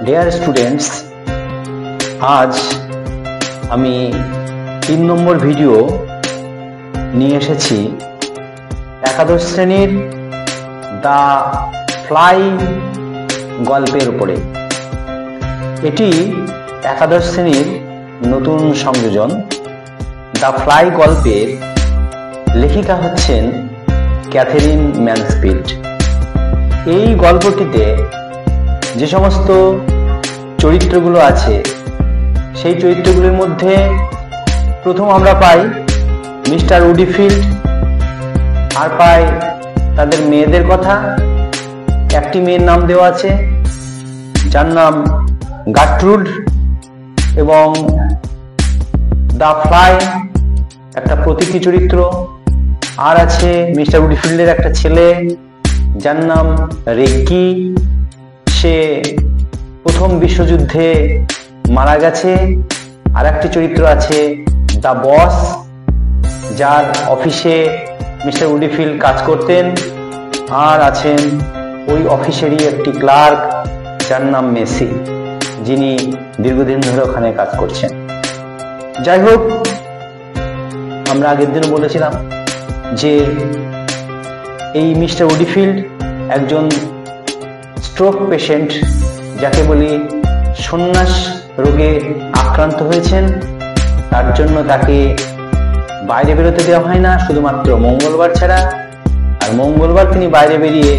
Dear students, আজ আমি 3 নম্বর video নিয়ে এসেছি একাদশ শ্রেণীর দ্য ফ্লাই গল্পের উপরে। এটি একাদশ শ্রেণীর নতুন সংযোজন। দ্য ফ্লাই গল্পের লেখিকা হচ্ছেন ক্যাথেরিন ম্যানসফিল্ড। এই গল্পটিতে যে সমস্ত চরিত্রগুলো আছে সেই চরিত্রগুলির মধ্যে প্রথম আমরা পাই মিস্টার উডিফিল্ড, আর পাই তাদের মেয়েদের কথা। একটি মেয়ের নাম দেওয়া আছে যার নাম গার্ট্রুড, এবং দ্য ফ্লাই একটা প্রতীকী চরিত্র। আর আছে মিস্টার উডিফিল্ডের একটা ছেলে যার নাম রেগ্গি, সে প্রথম বিশ্বযুদ্ধে মারা গেছে। আর একটি চরিত্র আছে দ্য বস, যার অফিসে মিস্টার উডিফিল্ড কাজ করতেন। আর আছেন ওই অফিসেরই একটি ক্লার্ক যার নাম মেসি, যিনি দীর্ঘদিন ধরে ওখানে কাজ করছেন। যাই হোক, আমরা আগের দিনও বলেছিলাম যে এই মিস্টার উডিফিল্ড একজন স্ট্রোক পেশেন্ট, যাকে বলি সন্ন্যাস রোগে আক্রান্ত হয়েছেন। তার জন্য তাকে বাইরে বেরোতে দেওয়া হয় না, শুধুমাত্র মঙ্গলবার ছাড়া। আর মঙ্গলবার তিনি বাইরে বেরিয়ে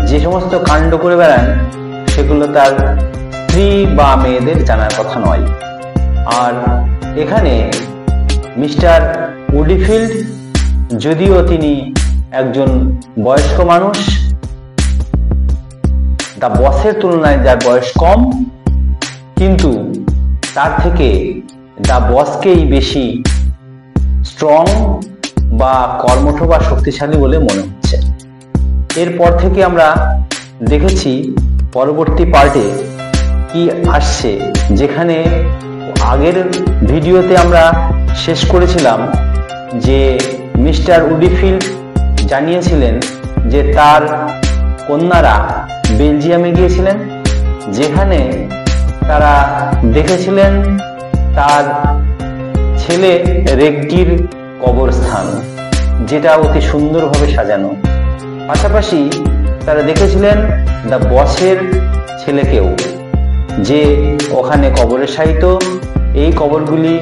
যে সমস্ত কাণ্ড করে বেড়ান সেগুলো তার স্ত্রী বা মেয়েদের জানার কথা নয়। আর এখানে মিস্টার উডিফিল্ড, যদিও তিনি একজন বয়স্ক মানুষ, দ্য বসের তুলনায় যার বয়স কম, কিন্তু তার থেকে দ্য বসকেই বেশি স্ট্রং বা কর্মঠ বা শক্তিশালী বলে মনে হচ্ছে। এরপর থেকে আমরা দেখেছি পরবর্তী পার্টে কি আসছে, যেখানে আগের ভিডিওতে আমরা শেষ করেছিলাম যে মিস্টার উডিফিল্ড জানিয়েছিলেন যে তার কন্যারা বেলজিয়ামে গিয়েছিলেন, যেখানে তারা দেখেছিলেন তার ছেলে রেগ্গির কবরস্থান, যেটা অতি সুন্দরভাবে সাজানো। পাশাপাশি তারা দেখেছিলেন দ্য বসের ছেলেকেও, যে ওখানে কবরে শায়িত। এই কবরগুলি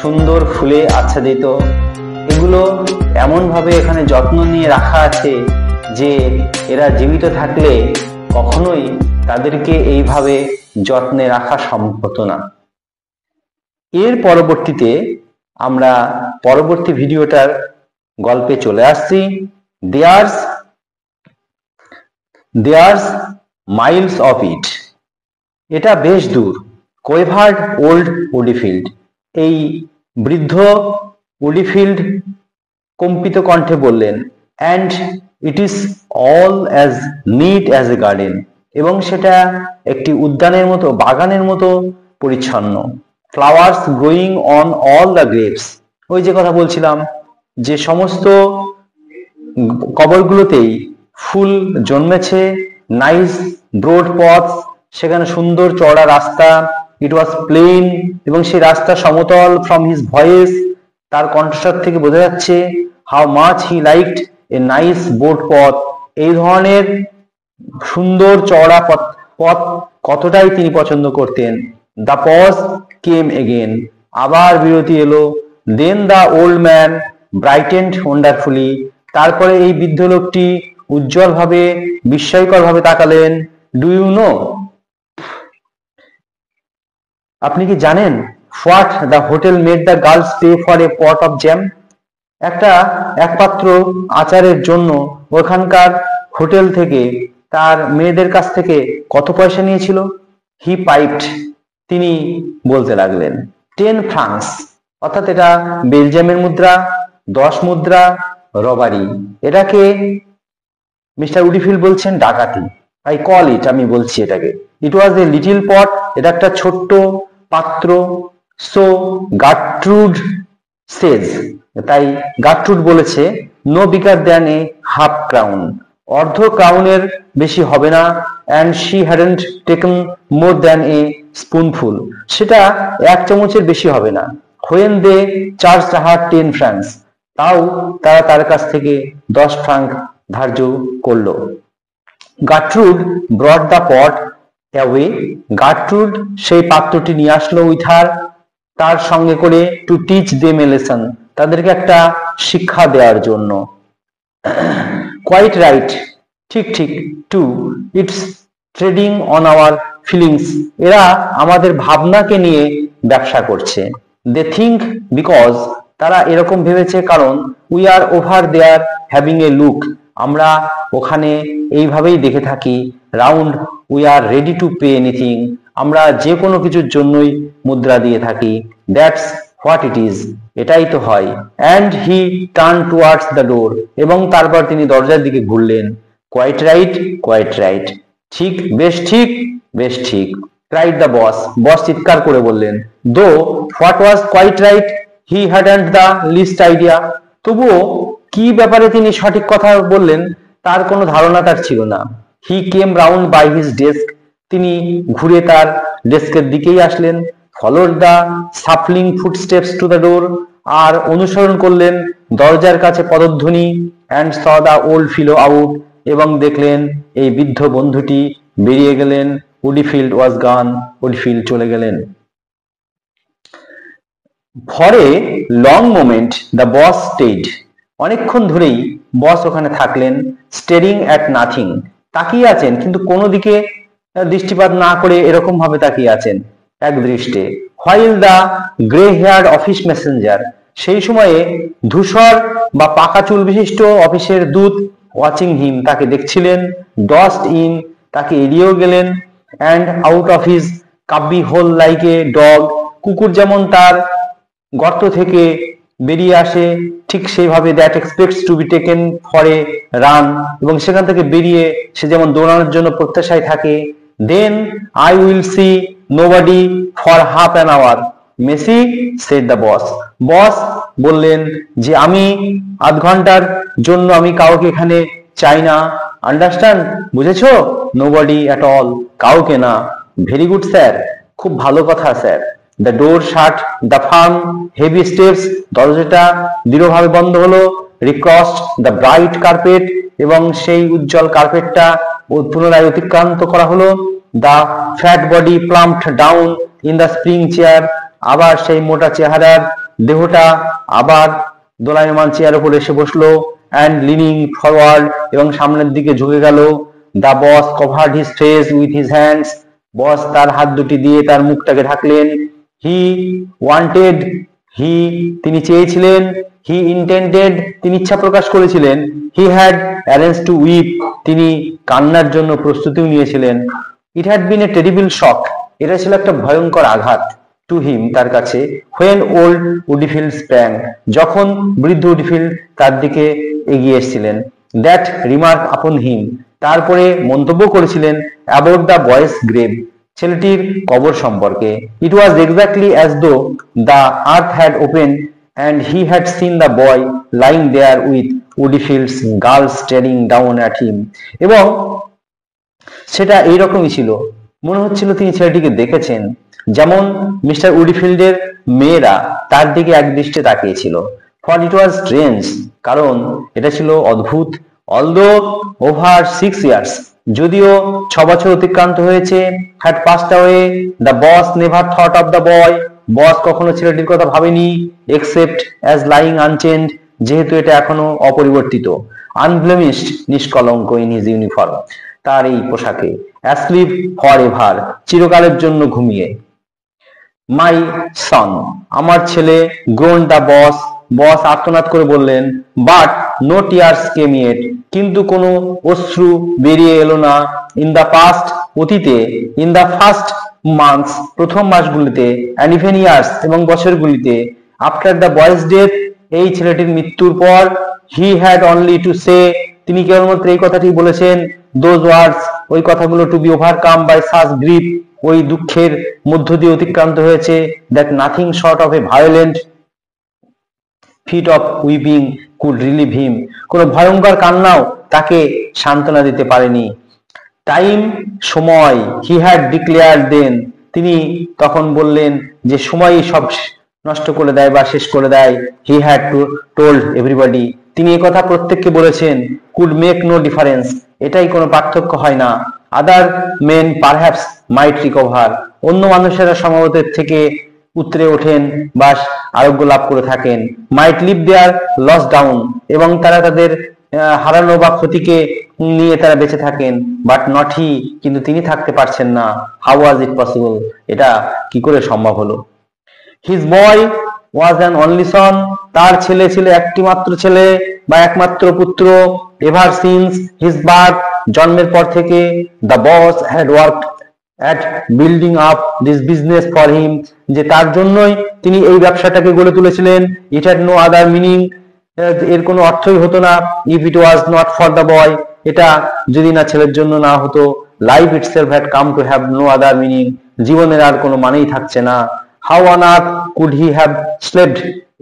সুন্দর ফুলে আচ্ছাদিত। এগুলো এমনভাবে এখানে যত্ন নিয়ে রাখা আছে যে এরা জীবিত থাকলে কখনোই তাদেরকে এইভাবে যত্নে রাখা সম্ভব হতো না। এর পরবর্তীতে আমরা পরবর্তী ভিডিওটার গল্পে চলে আসছি। There's miles of it. এটা বেশ দূর। Quavered old Woodifield. এই বৃদ্ধ উডিফিল্ড কম্পিত কণ্ঠে বললেন, and it is all as neat as a garden. এবং সেটা একটি উদ্যানের মতো, বাগানের মতো পরিচ্ছন্ন। Flowers growing on all the graves. ওই যে কথা বলছিলাম যে সমস্ত কবরগুলোতেই ফুল জন্মেছে। নাইস ব্রড পথ, সেখানে সুন্দর চওড়া রাস্তা। ইট ওয়াজ প্লেন, এবং সেই রাস্তা সমতল। ফ্রম হিজ ভয়েস, তার কণ্ঠস্বর থেকে বোঝা যাচ্ছে how much he liked a nice broad পথ। এই ধরনের সুন্দর চওড়া পথ কতটাই তিনি পছন্দ করতেন। The pause came again. আবার বিরতি এলো। Then the old man brightened wonderfully. তারপরে এই বৃদ্ধ লোকটি উজ্জ্বলভাবে, বিস্ময়করভাবে তাকালেন। ডু ইউ নো, আপনি কি জানেন, what the hotel made the girls pay for a pot of jam. একপাত্র আচারের জন্য ওখানকার হোটেল থেকে তার মেয়েদের কাছ থেকে কত পয়সা নিয়েছিল? হি পাইপড, তিনি বলতে লাগলেন। 10 ফ্রাঙ্কস, অর্থাৎ এটা বেলজিয়ামের মুদ্রা, 10 মুদ্রা। রবারি, এটাকে মিস্টার উডিফিল্ড বলছেন ডাকাতি। আই কল ইট, আমি বলছি এটাকে। ইট ওয়াজ এ লিটিল পট, এটা একটা ছোট্ট পাত্র। সো গার্ট্রুড সেজ, তাই গার্ট্রুড বলেছে, no bigger than a half crown, অর্ধ ক্রাউনের বেশি হবে না, and she hadn't taken more than a spoonful, সেটা এক চামচের বেশি হবে না। when they charged her 10 francs, তাও তারা তার কাছ থেকে 10 ফ্রাঙ্ক ধার্য করলো। Gertrude brought the pot away, Gertrude সেই পাত্রটি নিয়ে আসলো with her, তার সঙ্গে করে, to teach them a lesson, তাদেরকে একটা শিক্ষা দেওয়ার জন্য। quite right, ঠিক ঠিক, too, it's trading on our feelings, এরা আমাদের ভাবনাকে নিয়ে ব্যবসা করছে। দে থিঙ্ক বিকজ, তারা এরকম ভেবেছে কারণ, we are over there having a look, আমরা ওখানে এইভাবেই দেখে থাকি, round we are ready to pay anything, আমরা যে কোনো কিছুর জন্যই মুদ্রা দিয়ে থাকি। দ্যাটস হোয়াট ইট ইজ, এটাই তো হয়। And he turn towards the door, এবং তারপর তিনি দরজার দিকে ঘুরলেন। কোয়াইট রাইট, কোয়াইট রাইট, ঠিক, বেশ ঠিক, বেশ ঠিক, ক্রাইড দ্য বস, বস চিৎকার করে বললেন। Though what was quite right, he hadn't the least idea, তবুও কি ব্যাপারে তিনি সঠিক কথা বললেন তার কোনো ধারণা তার ছিল না। He came round by his desk, তিনি ঘুরে তার ডেস্কের দিকেই আসলেন। Followed the shuffling footsteps to the door, আর অনুসরণ করলেন দরজার কাছে পদধ্বনি। And saw the old fellow out, এবং দেখলেন এই বৃদ্ধ বন্ধুটি বেরিয়ে গেলেন। উডিফিল্ড ওয়াজ গান, উডিফিল্ড চলে গেলেন। For a long moment the boss stayed, অনেকক্ষণ ধরেই বস ওখানে থাকলেন। স্টেরিং অ্যাট নাথিং, তাকিয়ে আছেন কিন্তু কোনো দিকে দৃষ্টিপাত না করে এরকম ভাবে তাকিয়ে আছেন এক দৃষ্টে। While the grey haired office messenger, সেই সময়ে ধূসর বা পাকা চুল বিশিষ্ট অফিসের দূত, ওয়াচিং হিম, তাকে দেখছিলেন। ডস্ট ইন, তাকে এড়িয়েও গেলেন। And out of his cubby hole like a dog, কুকুর যেমন তার গর্ত থেকে বেরিয়ে আসে ঠিক সেইভাবে, that expects to be taken for a run, এবং সেখান থেকে বেরিয়ে সে যেমন দৌড়ানোর জন্য প্রত্যাশায় থাকে। Then I will see nobody for half an hour Macey, said the boss, boss বললেন যে আমি আধ ঘন্টার জন্য আমি কাউকে এখানে চাই না। আন্ডারস্ট্যান্ড, বুঝেছো? নোবডি অ্যাট অল, কাউকে না। ভেরি গুড স্যার, খুব ভালো কথা sir. The door shut, the farm heavy steps, দরজাটা দৃঢ়ভাবে বন্ধ হলো। রিক্রসড দ্য ব্রাইট কার্পেট, এবং সেই উজ্জ্বল কার্পেটটা পুনরায় অতিক্রান্ত করা হলো। The fat body plumped down in the spring chair, আবার সেই মোটা চেহারার দেহটা আবার দোলায়মান চেয়ার উপর এসে বসলো। অ্যান্ড লিনিং ফরওয়ার্ড, এবং সামনের দিকে ঝুঁকে গেল। The boss covered his face with his hands, boss তার হাত দুটি দিয়ে তার মুখটাকে ঢাকলেন। হি ওয়ান্টেড, তিনি চেয়েছিলেন। হি ইন্টেন্ডেড, তিনি ইচ্ছা প্রকাশ করেছিলেন। He had arrange two weep, তিনি কান্নার জন্য প্রস্তুতিও নিয়েছিলেন। It had been a terrible শক, এটা ছিল একটা ভয়ঙ্কর আঘাত। টু হিম, তার কাছে। হোয়েন ওল্ড উডিফিল্ড স্প্যাং, যখন বৃদ্ধ উডিফিল্ড তার দিকে এগিয়ে এসেছিলেন। দ্যাট রিমার্ক আপন হিম, তারপরে মন্তব্য করেছিলেন। অ্যাবাউট দ্য বয়েস গ্রেভ, ছেলেটির কবর সম্পর্কে। It was exactly as though the earth had open and he had seen the boy lying there with Woodfield's girl staring down at him, এবং সেটা এইরকমই ছিল, মনে হচ্ছিল তিনি ছেলেটিকে দেখেছেন যেমন মিস্টার উডিফিল্ডের মেয়েরা তার দিকে একদৃষ্টে তাকিয়েছিল। ফর ইট ওয়াজ স্ট্রেঞ্জ, কারণ এটা ছিল অদ্ভুত। অলদো ওভার 6 years, যদিও 6 বছর অতিক্রান্ত হয়েছে, had passed away, the boss never thought of the boy, বস কখনো ছেলেটির কথা ভাবেনি। এক্সেপ্ট অ্যাজ লাইং আনচেঞ্জড, যেহেতু এটা এখনো অপরিবর্তিত। আনব্লেমিশড, নিষ্কলঙ্ক, ইন হিজ ইউনিফর্ম, তার এই পোশাকে। অ্যাসলিপ ফর এভার, চিরকালের জন্য ঘুমিয়ে। মাই সন, আমার ছেলে। গ্রোন দ্য বস, বস আর্তনাদ করে বললেন। But no tears came yet, কিন্তু কোনো অশ্রু বেরিয়ে এলো না। ইন দ্য পাস্ট, অতীতে। ইন দ্য ফার্স্ট মান্থস, প্রথম মাসগুলিতে। অ্যান্ড ইভেন ইয়ার্স, এবং বছরগুলিতে। আফটার দ্য বয়েস ডেথ, এই ছেলেটির মৃত্যুর পর। He had only to say, তিনি কেবলমাত্র এই কথাটি বলেছেন। দোজ ওয়ার্ডস, ওই কথাগুলো। To be overcome by such grief, ওই দুঃখের মধ্য দিয়ে অতিক্রান্ত হয়েছে। That nothing short of a violent fit of weeping could relieve him, কোনো ভয়ঙ্কর কান্নাও তাকে সান্ত্বনা দিতে পারেনি। টাইম, সময়, হি হ্যাড ডিক্লেয়ার দেন, তিনি তখন বললেন যে সময়ই সব নষ্ট করে দেয় বা শেষ করে দেয়। হি হ্যাড টোল্ড এভরিবডি, তিনি একথা প্রত্যেককে বলেছেন। কুড মেক নো ডিফারেন্স, এটাই কোনো পার্থক্য হয় না। আদার মেন পারহ্যাপস মাইট রিকভার, অন্য মানুষেরা সম্ভবত থেকে উতরে ওঠেন বা আরোগ্য লাভ করে থাকেন। মাইট লিভ দেয়ার লস ডাউন, এবং তারা তাদের হারানো বা ক্ষতিকে নিয়ে তারা বেঁচে থাকেন। বাট নট হি, কিন্তু তিনি থাকতে পারছেন না। হাউ ওয়াজ ইট পসিবল, এটা কি করে সম্ভব হলো? His boy was an only son, তার ছেলে ছিল একটি মাত্র ছেলে বা একমাত্র পুত্র। এভার সিন্স হিজ বার্থ, জন্মের পর থেকে, the boss had worked at building up this business for him, যে তার জন্যই তিনি এই ব্যবসাটাকে গড়ে তুলেছিলেন। it had no other meaning, এর কোনো অর্থই হতো না। if it was not for the boy, এটা যদি না ছেলের জন্য না হতো। life itself had come to have no other meaning, জীবনের আর কোনো মানেই থাকছে না। how on earth could he have slept,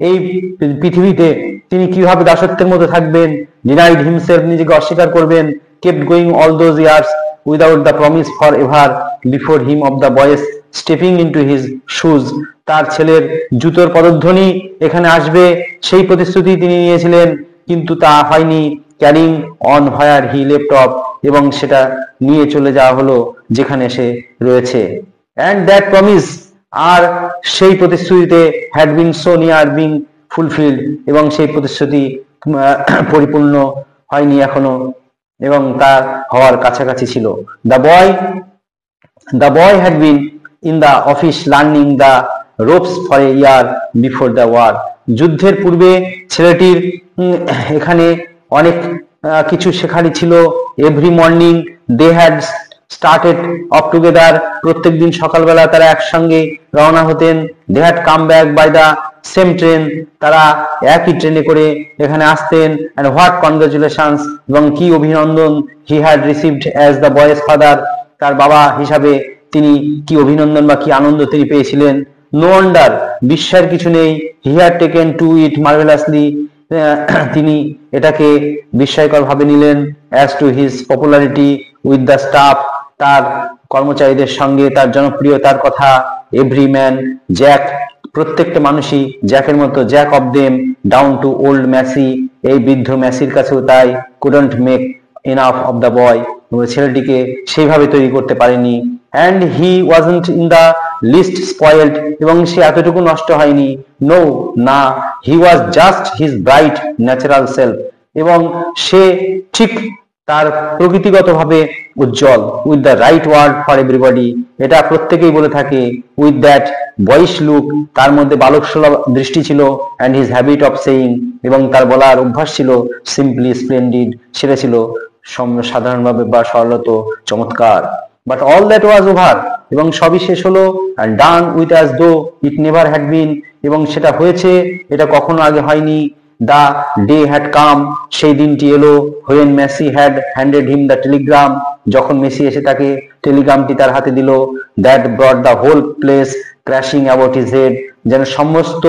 এই পৃথিবীতে তিনি কিভাবে দাসত্বের মধ্যে থাকবেন। denied himself, নিজেকে অস্বীকার করবেন। kept going all those years without the promise forever before him of the boys stepping into his shoes, তার ছেলের জুতোর পদধ্বনি এখানে আসবে সেই প্রতিশ্রুতি তিনি নিয়েছিলেন, কিন্তু তা হয়নি। Carrying on where he left of, এবং সেটা নিয়ে চলে যাওয়া হলো যেখানে সে রয়েছে। and that promise, আর সেই প্রতিশ্রুতিতে had been so near being fulfilled, এবং সেই প্রতিশ্রুতি পরিপূর্ণ হয়নি এখনো, এবং তার হওয়ার কাছাকাছি ছিল। The boy had been in the office learning the ropes for a year before the war, যুদ্ধের পূর্বে ছেলেটির এখানে অনেক কিছু শেখারই ছিল। Every morning they had started off together, প্রত্যেক দিন সকালবেলা তারা একসঙ্গে রওনা হতেন। They had come back by the same train, তারা একই ট্রেনে করে এখানে আসতেন। and what congratulations, এবং কি অভিনন্দন। he had received as the boy's father, তার বাবা হিসাবে তিনি কি অভিনন্দন বা কি আনন্দ তিনি পেয়েছিলেন। no wonder, বিস্ময়ের কিছু নেই। he had taken to it marvelously, তিনি এটাকে বিস্ময়কর ভাবে নিলেন। as to his popularity with the staff, তার কর্মচারীদের সঙ্গে তার জনপ্রিয়তার কথা। every man জ্যাক, প্রত্যেকটা মানুষই জ্যাকের মতো। Jack of them down to old Macey, এই বৃদ্ধ ম্যাসির কাছেও তাই। couldn't make enough of the boy, ছেলেটিকে সেইভাবে তৈরি করতে পারেনি। and he wasn't in the least spoiled, এবং সে এতটুকু নষ্ট হয়নি। no, না, he was just his bright natural self, এবং সে ঠিক তার প্রকৃতিগতভাবে উজ্জ্বল। With the right word for everybody, এটা প্রত্যেকেই বলে থাকে। উইথ দ্যাট বয়েস লুক, তার মধ্যে বালকসুলভ দৃষ্টি ছিল। And his habit of saying, এবং তার বলার অভ্যাস ছিল। সিম্পলি স্প্লেন্ডিড, সেটা ছিল সাধারণভাবে বা সরলত চমৎকার। But all that was over, এবং সবই শেষ হলো। And done with as though it never had been, এবং সেটা হয়েছে, এটা কখনো আগে হয়নি। The day had come, সেই দিনটি এলো। when Messi had handed him the telegram, যখন মেসি এসে তাকে টেলিগ্রামটি তার হাতে দিল। that brought the whole place crashing about his head, যেন সমস্ত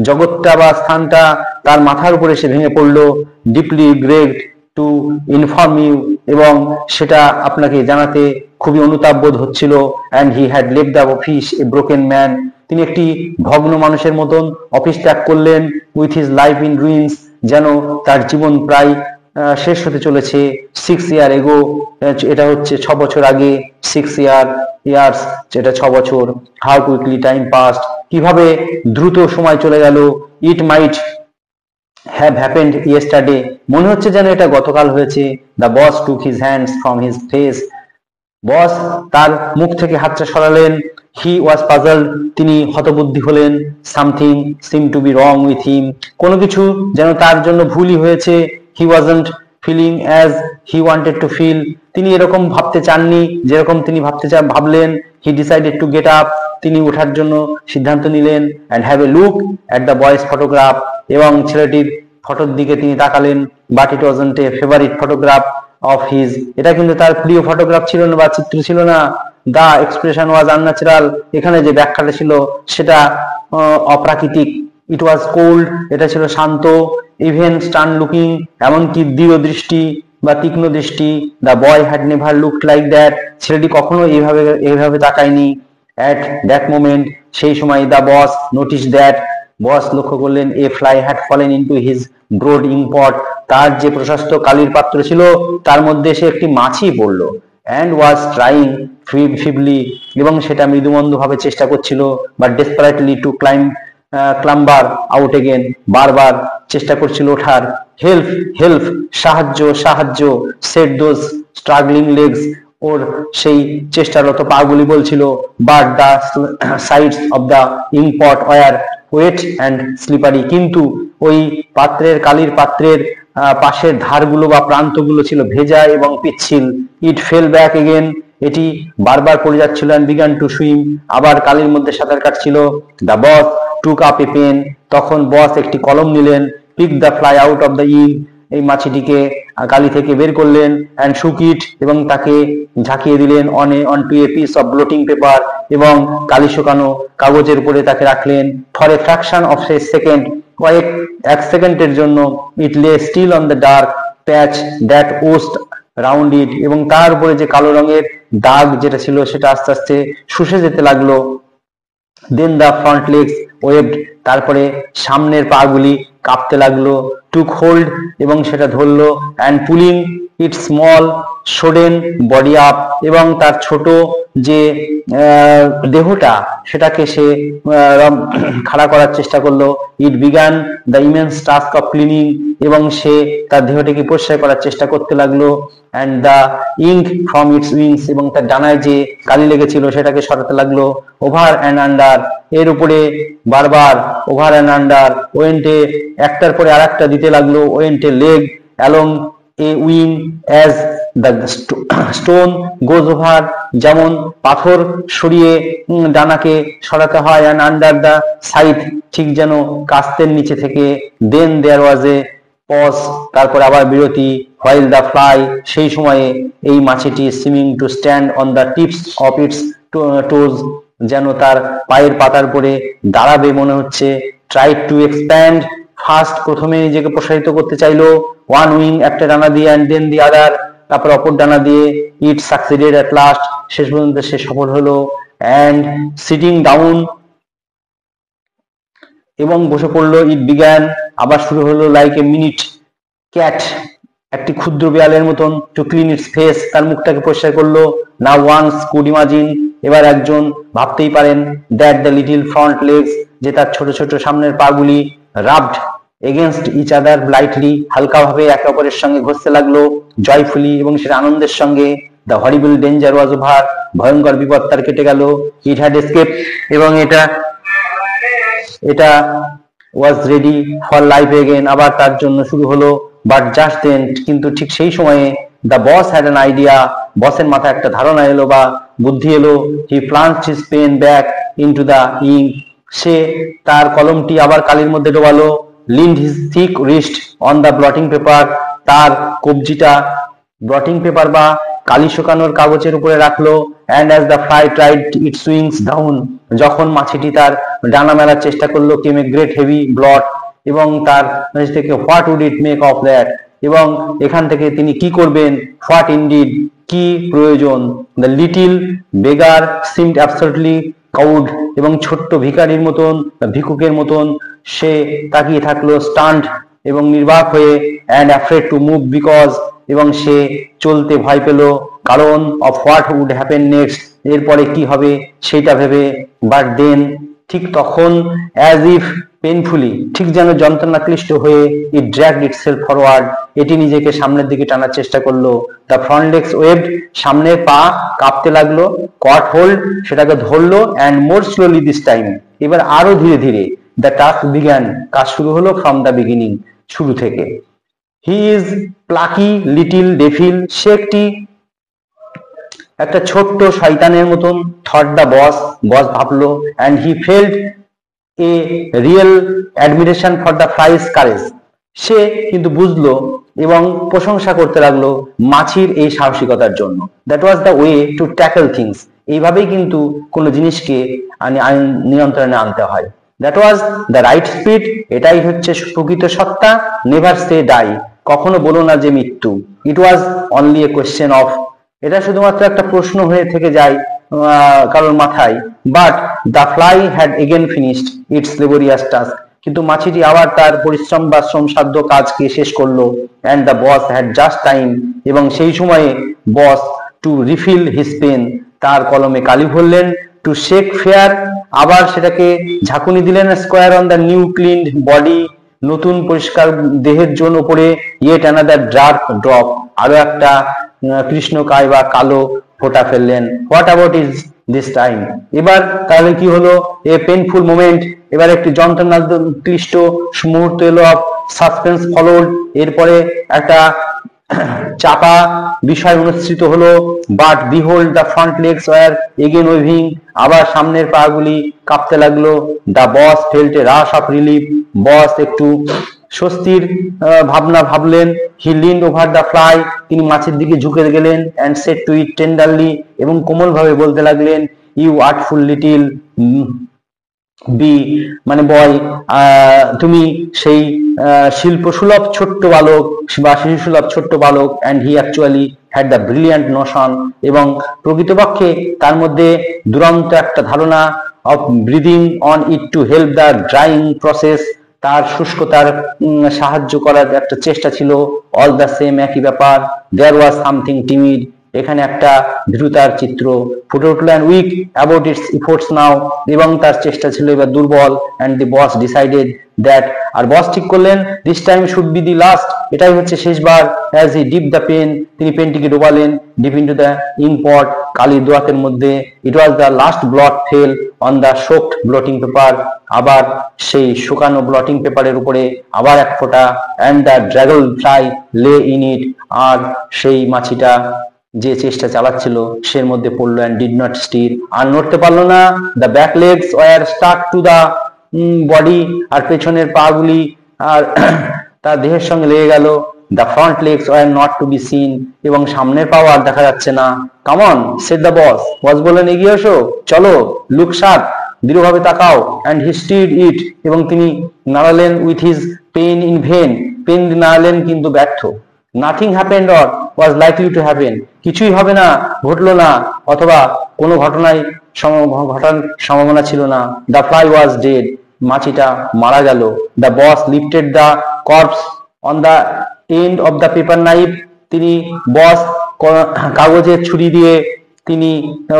জগৎটা বা স্থানটা তার মাথার উপরে এসে ভেঙে পড়লো। deeply grieved to inform you, এবং সেটা আপনাকে জানাতে খুবই অনুতাপ বোধ হচ্ছিল। and he had left the office a broken man, তিনি একটি ভগ্ন মানুষের মতন অফিস ত্যাগ করলেন। With his life in ruins, যেন তার জীবন প্রায় শেষ হতে চলেছে। 6 year ago, এটা হচ্ছে 6 বছর আগে। 6 years, যেটা 6 বছর। হাউ কুইকলি টাইম পাস্ট, কিভাবে দ্রুত সময় চলে গেল। It might have happened yesterday, মনে হচ্ছে যেন এটা গতকাল হয়েছে। The boss took his hands from his face, boss তার মুখ থেকে হাতটা সরালেন। হি ওয়াজ পাজলড, তিনি হতবুদ্ধি হলেন। Something seem to be wrong with him, কোনো কিছু যেন তার জন্য ভুলই হয়েছে। He wasn't feeling as he wanted to feel, তিনি এরকম ভাবতে চাননি যেরকম তিনি ভাবলেন। He decided to get up, তিনি ওঠার জন্য সিদ্ধান্ত নিলেন। And have a look at the boy's photograph, এবং ছেলেটির ফটোর দিকে তিনি তাকালেন। But it wasn't a favourite photograph of his, এটা কিন্তু তার প্রিয় ফটোগ্রাফ ছিল না বা চিত্র ছিল না। দা এক্সপ্রেশন ওয়াজ আনন্যাচারাল, এখানে যে ব্যাখ্যাটা ছিল সেটা অপ্রাকৃতিক। ইট ওয়াজ কোল্ড, এটা ছিল শান্ত, ইভেন স্টার্ন লুকিং, এমনকি দৃঢ় দৃষ্টি বা তীক্ষ্ণ দৃষ্টি। The boy had never looked like that, ছেলেটি কখনো এইভাবে তাকায়নি। অ্যাট দ্যাট মোমেন্ট, সেই সময় দ্য বস নোটিস দ্যাট, বস লক্ষ্য করলেন, a fly had fallen into his broad inkpot, তার যে প্রশস্ত কালির পাত্র ছিল তার মধ্যে সে একটি মাছি পড়লো। অ্যান্ড ওয়াজ ট্রাইং ফিবলি, এবং সেটা মৃদুমন্দ ভাবে চেষ্টা করছিল, but desperately to clamber out again, বারবার চেষ্টা করছিল ওঠার। হেল্প হেল্প, সাহায্য সাহায্য, সেট দোজ স্ট্রাগলিং লেগস, ওর সেই চেষ্টারত পাগুলি বলছিল। But the sides of the inkpot were wet and slippery, কিন্তু ওই কালির পাত্রের পাশের ধারগুলো বা প্রান্তগুলো ছিল ভেজা এবং পিচ্ছিল। ইট ফেল ব্যাক এগেন, এটি বারবার পড়ে যাচ্ছিল। অ্যান্ড বিগান টু সুইম, আবার কালির মধ্যে সাঁতার কাটছিল। The boss took up a pen, তখন বস একটি কলম নিলেন। Pick the fly out of the ink, এই মাছিটিকে কালি থেকে বের করলেন। অ্যান্ড শুক ইট, এবং তাকে ঝাঁকিয়ে দিলেন on to a piece of blotting paper, এবং কালি শুকানো কাগজের উপরে তাকে রাখলেন। For a fraction of a second, এক সেকেন্ডের জন্য, it lay still on the dark patch that oozed round it, এবং তার উপরে যে কালো রঙের দাগ যেটা ছিল সেটা আস্তে আস্তে শুষে যেতে লাগলো। দেন দ্য ফ্রন্ট লেগস ওয়েভড, তারপরে সামনের পা গুলি কাঁপতে লাগলো। টুক হোল্ড, এবং সেটা ধরলো। And pulling its small sodden body up, এবং তার ছোট যে দেহটা সেটাকে সে খাড়া করার চেষ্টা করলো। It began the immense task of cleaning, এবং সে তার দেহটিকে পরিষ্কার করার চেষ্টা করতে লাগলো। And the ink from its wings, এবং তার ডানায় যে কালি লেগেছিল সেটাকে সরাতে লাগলো। ওভার অ্যান্ড আন্ডার, এর উপরে বারবার ওভার অ্যান্ড আন্ডার, ওয়েন্টে একটার পরে আর একটা দিতে লাগলো। Went a leg along a wing as the stone goes over, যেমন পাথর সরিয়ে ডানাকে সরাতে হয়। অ্যান্ড আন্ডার দ্য সাইড, ঠিক যেন কাস্তের নিচে থেকে। দেন দেয়ার ওয়াজ এ পজ, তারপর আবার বিরতি। হোয়াইল দ্য ফ্লাই, সেই সময়ে এই মাছিটি seeming to stand on the tips of its toes, যেন তার পায়ের পাতার পরে দাঁড়াবে মনে হচ্ছে। ট্রাই টু এক্সপ্যান্ড, ফার্স্ট প্রথমে নিজেকে প্রসারিত করতে চাইলো। ওয়ান উইং, একটা ডানা দিয়ে। অ্যান্ড দেন দি আদার, তারপর অপর ডানা দিয়ে। ইট সাকসিডেড অ্যাট লাস্ট, শেষ পর্যন্ত সে সফল হলো। অ্যান্ড সিটিং ডাউন, এবং বসে পড়লো। ইট বিগান, আবার শুরু হলো। লাইক এ মিনিট ক্যাট, একটি ক্ষুদ্র বিড়ালের মতন। টু ক্লিন ইটস ফেস, তার মুখটাকে পরিষ্কার করলো। নাও ওয়ান্স কুড ইমাজিন, এবার একজন ভাবতেই পারেন। That the little front legs, যে তার ছোট ছোট সামনের পাগুলি। রাবড এগেনস্ট ইচ আদার লাইটলি, হালকাভাবে একে অপরের সঙ্গে ঘষতে লাগলো। জয়ফুলি, এবং সেটা আনন্দের সঙ্গে। The horrible danger was over, ভয়ঙ্কর বিপদ তার কেটে গেল। ইট হ্যাড এসকেপ, এবং এটা was ready for life again, আবার তার জন্য শুরু হলো। বাট জাস্ট দেন, কিন্তু ঠিক সেই সময়ে, the boss had an idea, বসের মাথায় একটা ধারণা এলো বা বুদ্ধি এলো। He plunged his pen back into the ink, সে তার কলমটি আবার কালির মধ্যে ডোবালো। Leaned his thick wrist on the blotting paper, তার কবজিটা ব্লটিং পেপার বা কালি শুকানোর কাগজের উপরে রাখলো। And as the fly tried its wings down, যখন মাছিটি তার ডানা মেলার চেষ্টা করলো, came a great heavy blot, এবং তার থেকে what would it make of that, এবং এখান থেকে তিনি কি করবেন। হোয়াট ইনডিড, কি প্রয়োজন। The little beggar seemed absolutely cowed, এবং ছোট্ট ভিখারির মতন, ভিক্ষুকের মতন সে তাকিয়ে থাকলো। স্টান্ট, এবং নির্বাক হয়ে। And afraid to move because, এবং সে চলতে ভয় পেল কারণ। Of what would happen next, এরপরে কি হবে সেটা ভেবে। বাট দেন, ঠিক তখন, অ্যাজ ইফ পেনফুলি, ঠিক যেন যন্ত্রণা ক্লিষ্ট হয়ে। ইট ড্র্যাগড ইটসেলফ ফরওয়ার্ড, এটি নিজেকে সামনের দিকে টানার চেষ্টা করলো। দ্য ফ্রন্ট লেগস ওয়েভড, সামনের পা কাঁপতে লাগলো। কট হোল্ড, সেটাকে ধরলো। And more slowly this time, এবার আরো ধীরে ধীরে। দ্য টাস্ক বিগ্যান, কাজ শুরু হলো। ফ্রম দ্য বিগিনিং, শুরু থেকে। He is plucky little devil, সে একটা ছোট্ট শয়তানের মতন। থট দ্য বস, বস ভাবলো। And he felt a real admiration for the fly's courage, সে কিন্তু বুঝলো এবং প্রশংসা করতে লাগলো মাছির এই সাহসিকতার জন্য। That was the way to tackle things, এইভাবেই কিন্তু কোনো জিনিসকে নিয়ন্ত্রণে আনতে হয়। That was the right speed, এটাই হচ্ছে প্রকৃত সত্তা। নেভার সে ডাই, কখনো বলো না যে মৃত্যু। It was only a question of, এটা শুধুমাত্র একটা প্রশ্ন হয়ে থেকে যায় কারোর মাথায়। But the fly had again finished its laborious task, কিন্তু মাছিটি আবার তার পরিশ্রম বা শ্রমসাধ্য কাজকে শেষ করলো। And the boss had just time, এবং সেই সময়ে বস টু রিফিল হিজ পেন, তার কলমে কালি ভরলেন। টু শেক ফেয়ার, আবার সেটাকে ঝাঁকুনি দিলেন। Square on the new cleaned body, নতুন পরিষ্কার দেহের জন্য উপরে। ইয়েট অ্যানাদার ডার্ক ড্রপ, আরো একটা কৃষ্ণকায় বা কালো ফোঁটা ফেললেন। What about is this time, এবার তাহলে কি হলো? এ পেনফুল মোমেন্ট, এবার একটি যন্ত্রণা ক্লিষ্ট মুহূর্ত এলো। অফ সাসপেন্স ফলোড, এরপরে একটা চাপা বিষয় অনুষ্ঠিত হলো। But behold the front legs were again waving, আবার সামনের পা গুলি কাঁপতে লাগলো। The boss felt a rush of relief, boss একটু স্বস্তির ভাবনা ভাবলেন। He leaned over the fly, তিনি মাছের দিকে ঝুঁকে গেলেন। And said to it tenderly, এবং কোমল ভাবে বলতে লাগলেন, ইউ আর্টফুল লিটিল বি, মানে বয়, তুমি সেই শিল্প সুলভ ছোট্ট বালক বা শিশু সুলভ ছোট্ট বালক। And he actually had the brilliant Notion, এবং প্রকৃতপক্ষে তার মধ্যে দুরন্ত একটা ধারণা। Of breathing on it to help the drawing process, তার শুষ্কতার সাহায্য করার একটা চেষ্টা ছিল। অল দ্য সেম, একই ব্যাপার। দেয়ার ওয়াজ সামথিং টিমিড, এখানে একটা ভীরুতার চিত্র ফুটে উঠল। And weak about its efforts now, এবং তার চেষ্টা ছিল এবার দুর্বল। And the boss decided that, আর বস ঠিক করলেন, this time should be the last, এটাই হচ্ছে শেষবার। As he dip the pen, তিনি পেনটিকে ডোবালেন ডিপ ইন্টু দ্য ইনপট, কালির দোয়াতের মধ্যে। It was the last blot fell on the soaked blotting paper, আবার সেই শুকানো ব্লটিং পেপারের উপরে আবার এক ফোঁটা। And the dragon fly lay in it, আর সেই মাছিটা যে চেষ্টা চালাচ্ছিল সের মধ্যে পড়লো। অ্যান্ড ডিড নট স্টির, আর নড়তে পারলো না। The back legs were stuck to the body, আর পেছনের পা গুলি আর তার দেহের সঙ্গে লেগে গেল। The front legs were not to be seen, এবং সামনের পাও আর দেখা যাচ্ছে না। Come on said the boss, boss বললেন, এগিয়ে এসো, চলো, লুক শার্প, দৃঢ়ভাবে তাকাও। অ্যান্ড হি স্টিড ইট, এবং তিনি নাড়ালেন। With his pen in vain, pen নাড়ালেন কিন্তু ব্যর্থ। Nothing happened or was likely to happen, কিছুই হবে না, ঘটলো না, অথবা কোনো ঘটনায় ঘটার সম্ভাবনা ছিল না। দ্য ফ্লাই ওয়াজ ডেড, মাছিটা মারা গেল। The boss lifted the corps on the end of the paper knife, তিনি বস কাগজের ছুরি দিয়ে তিনি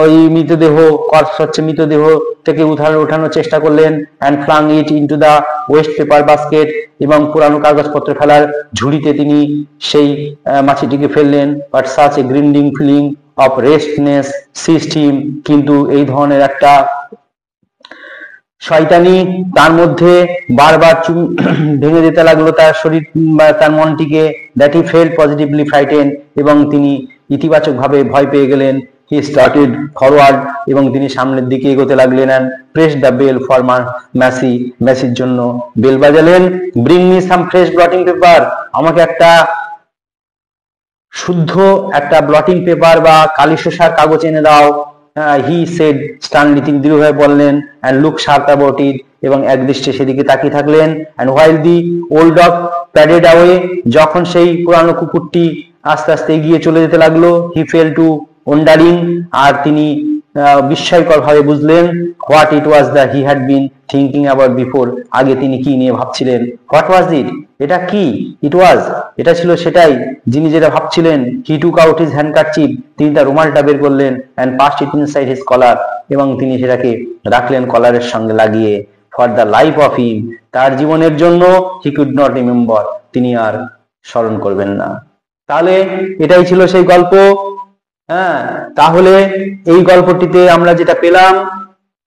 ওই মৃতদেহ, কর্পস হচ্ছে মৃতদেহ থেকে ওঠানোর চেষ্টা করলেন। And flung it into the waste paper basket, এবং পুরানো কাগজপত্র ফেলার ঝুড়িতে তিনি সেই মাছিটিকে ফেললেন। But such a grinding feeling of wretchedness seized him, কিন্তু এই ধরনের একটা শয়তানি তার মধ্যে বারবার ভেঙে যেতে লাগলো তার শরীর বা তার মনটিকে। That he felt positively frighten, এবং তিনি ইতিবাচক ভাবে ভয় পেয়ে গেলেন। হি স্টার্টেড ফরওয়ার্ড, এবং তিনি সামনের দিকে এগোতে লাগলেন। And press the bell for ম্যাসির জন্য বেল বাজালেন। Bring me some fresh blotting paper, আমাকে একটা শুদ্ধ একটা ব্লটিং পেপার বা কালি শোষার কাগজ এনে দাও। হি সেড স্টানলি, তিনি দৃঢ়ভাবে বললেন। And look sharp about it, এবং একদৃষ্টে সেদিকে তাকিয়ে থাকলেন। And while the old dog padded away, যখন সেই পুরানো কুকুরটি আস্তে আস্তে এগিয়ে চলে যেতে লাগলো। হি ফেল টু ওয়ান্ডারিং, আর তিনি বিস্ময়কর ভাবে বুঝলেন। What it was the he had been thinking about before, আগে তিনি কি নিয়ে ভাবছিলেন। হোয়াট ওয়াজ ইট, এটা কি? ইট ওয়াজ, এটা ছিল সেটাই যিনি যেটা ভাবছিলেন। He took out his handkerchief, তিনি তার রুমালটা বের করলেন। And passed it inside his collar, এবং তিনি সেটাকে রাখলেন কলারের সঙ্গে লাগিয়ে। For the life of him, তার জীবনের জন্য। হি কুড নট রিমেম্বার, তিনি আর স্মরণ করবেন না। তাহলে এটাই ছিল সেই গল্প। হ্যাঁ, তাহলে এই গল্পটিতে আমরা যেটা পেলাম,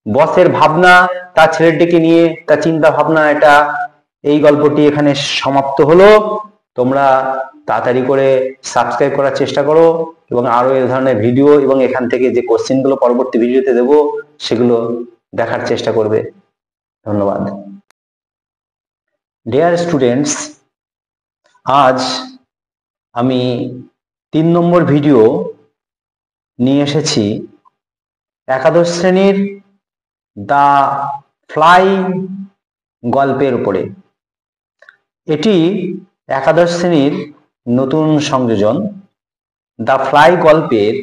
বসের ভাবনা, তার ছেলেটিকে নিয়ে তার চিন্তা ভাবনা, এটা এই গল্পটি এখানে সমাপ্ত হলো। তোমরা তাড়াতাড়ি করে সাবস্ক্রাইব করার চেষ্টা করো, এবং আরো এই ধরনের ভিডিও এবং এখান থেকে যে কোশ্চেন গুলো পরবর্তী ভিডিওতে দেব সেগুলো দেখার চেষ্টা করবে। ধন্যবাদ। ডিয়ার স্টুডেন্টস, আজ আমি 3 নম্বর ভিডিও নিয়ে এসেছি। একাদশ শ্রেণীর দ্য ফ্লাই গল্পের উপরে। এটি একাদশ শ্রেণীর নতুন সংযোজন। দ্য ফ্লাই গল্পের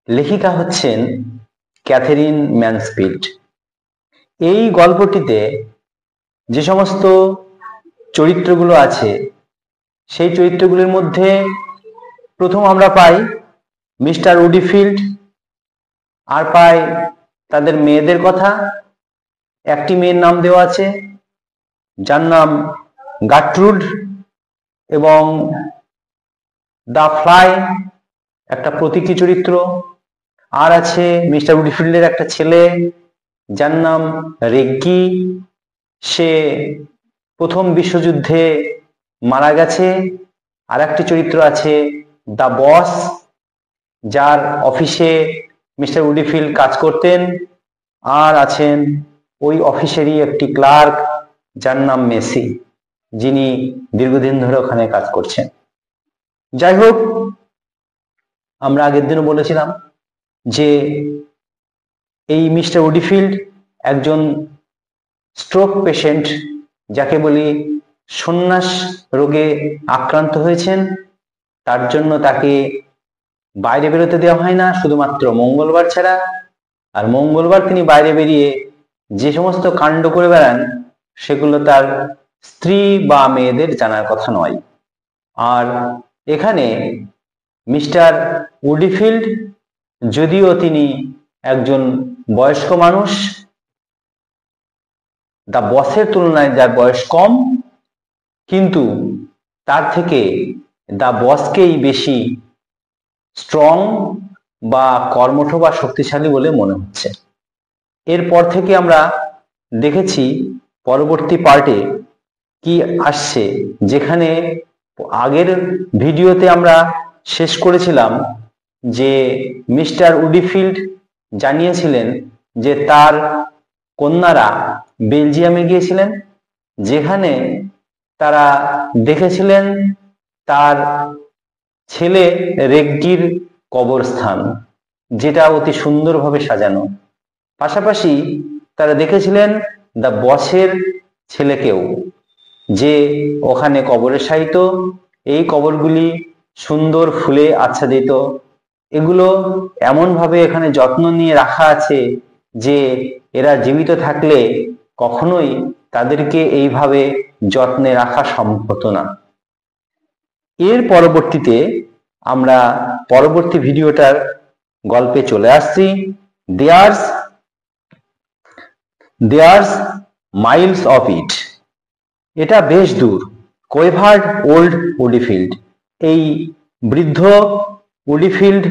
লেখিকা হচ্ছেন ক্যাথেরিন ম্যানসফিল্ড। এই গল্পটিতে যে সমস্ত চরিত্রগুলো আছে সেই চরিত্রগুলির মধ্যে প্রথম আমরা পাই মিস্টার উডিফিল্ড, আর পাই তাদের মেয়েদের কথা। একটি মেয়ের নাম দেওয়া আছে যার নাম গার্ট্রুড, এবং দ্য ফ্লাই একটা প্রতীকী চরিত্র। আর আছে মিস্টার উডিফিল্ডের একটা ছেলে যার নাম রেগ্গি, সে প্রথম বিশ্বযুদ্ধে মারা গেছে। আর একটি চরিত্র আছে দ্য বস, যার অফিসে মিস্টার উডিফিল্ড কাজ করতেন। আর আছেন ওই অফিসেরই একটি ক্লার্ক যার নাম মেসি, যিনি দীর্ঘদিন ধরে ওখানে কাজ করছেন। যাই হোক, আমরা আগের দিনও বলেছিলাম যে এই মিস্টার উডিফিল্ড একজন স্ট্রোক পেশেন্ট, যাকে বলি সন্ন্যাস রোগে আক্রান্ত হয়েছেন। তার জন্য তাকে বাইরে বেরোতে দেওয়া হয় না, শুধুমাত্র মঙ্গলবার ছাড়া। আর মঙ্গলবার তিনি বাইরে বেরিয়ে যে সমস্ত কাণ্ড করে বেড়ান সেগুলো তার স্ত্রী বা মেয়েদের জানার কথা নয়। আর এখানে মিস্টার উডিফিল্ড, যদিও তিনি একজন বয়স্ক মানুষ, দ্য বসের তুলনায় যার বয়স কম, কিন্তু তার থেকে দ্য বসকেই বেশি স্ট্রং বা কর্মঠ বা শক্তিশালী বলে মনে হচ্ছে। এরপর থেকে আমরা দেখেছি পরবর্তী পার্টে কি আসছে, যেখানে আগের ভিডিওতে আমরা শেষ করেছিলাম যে মিস্টার উডিফিল্ড জানিয়েছিলেন যে তার কন্যারা বেলজিয়ামে গিয়েছিলেন, যেখানে তারা দেখেছিলেন তার ছেলে রেগ্গির কবরস্থান, যেটা অতি সুন্দরভাবে সাজানো। পাশাপাশি তারা দেখেছিলেন দ্য বসের ছেলেকেও, যে ওখানে কবরে শায়িত। এই কবরগুলি সুন্দর ফুলে আচ্ছাদিত। এগুলো এমনভাবে এখানে যত্ন নিয়ে রাখা আছে যে এরা জীবিত থাকলে কখনোই তাদেরকে এইভাবে যত্নে রাখা সম্ভব হতো না। এর পরবর্তীতে আমরা পরবর্তী ভিডিওটার গল্পে চলে আসছি। There's miles of it. এটা বেশ দূর। Quavered old Woodifield. এই বৃদ্ধ উডিফিল্ড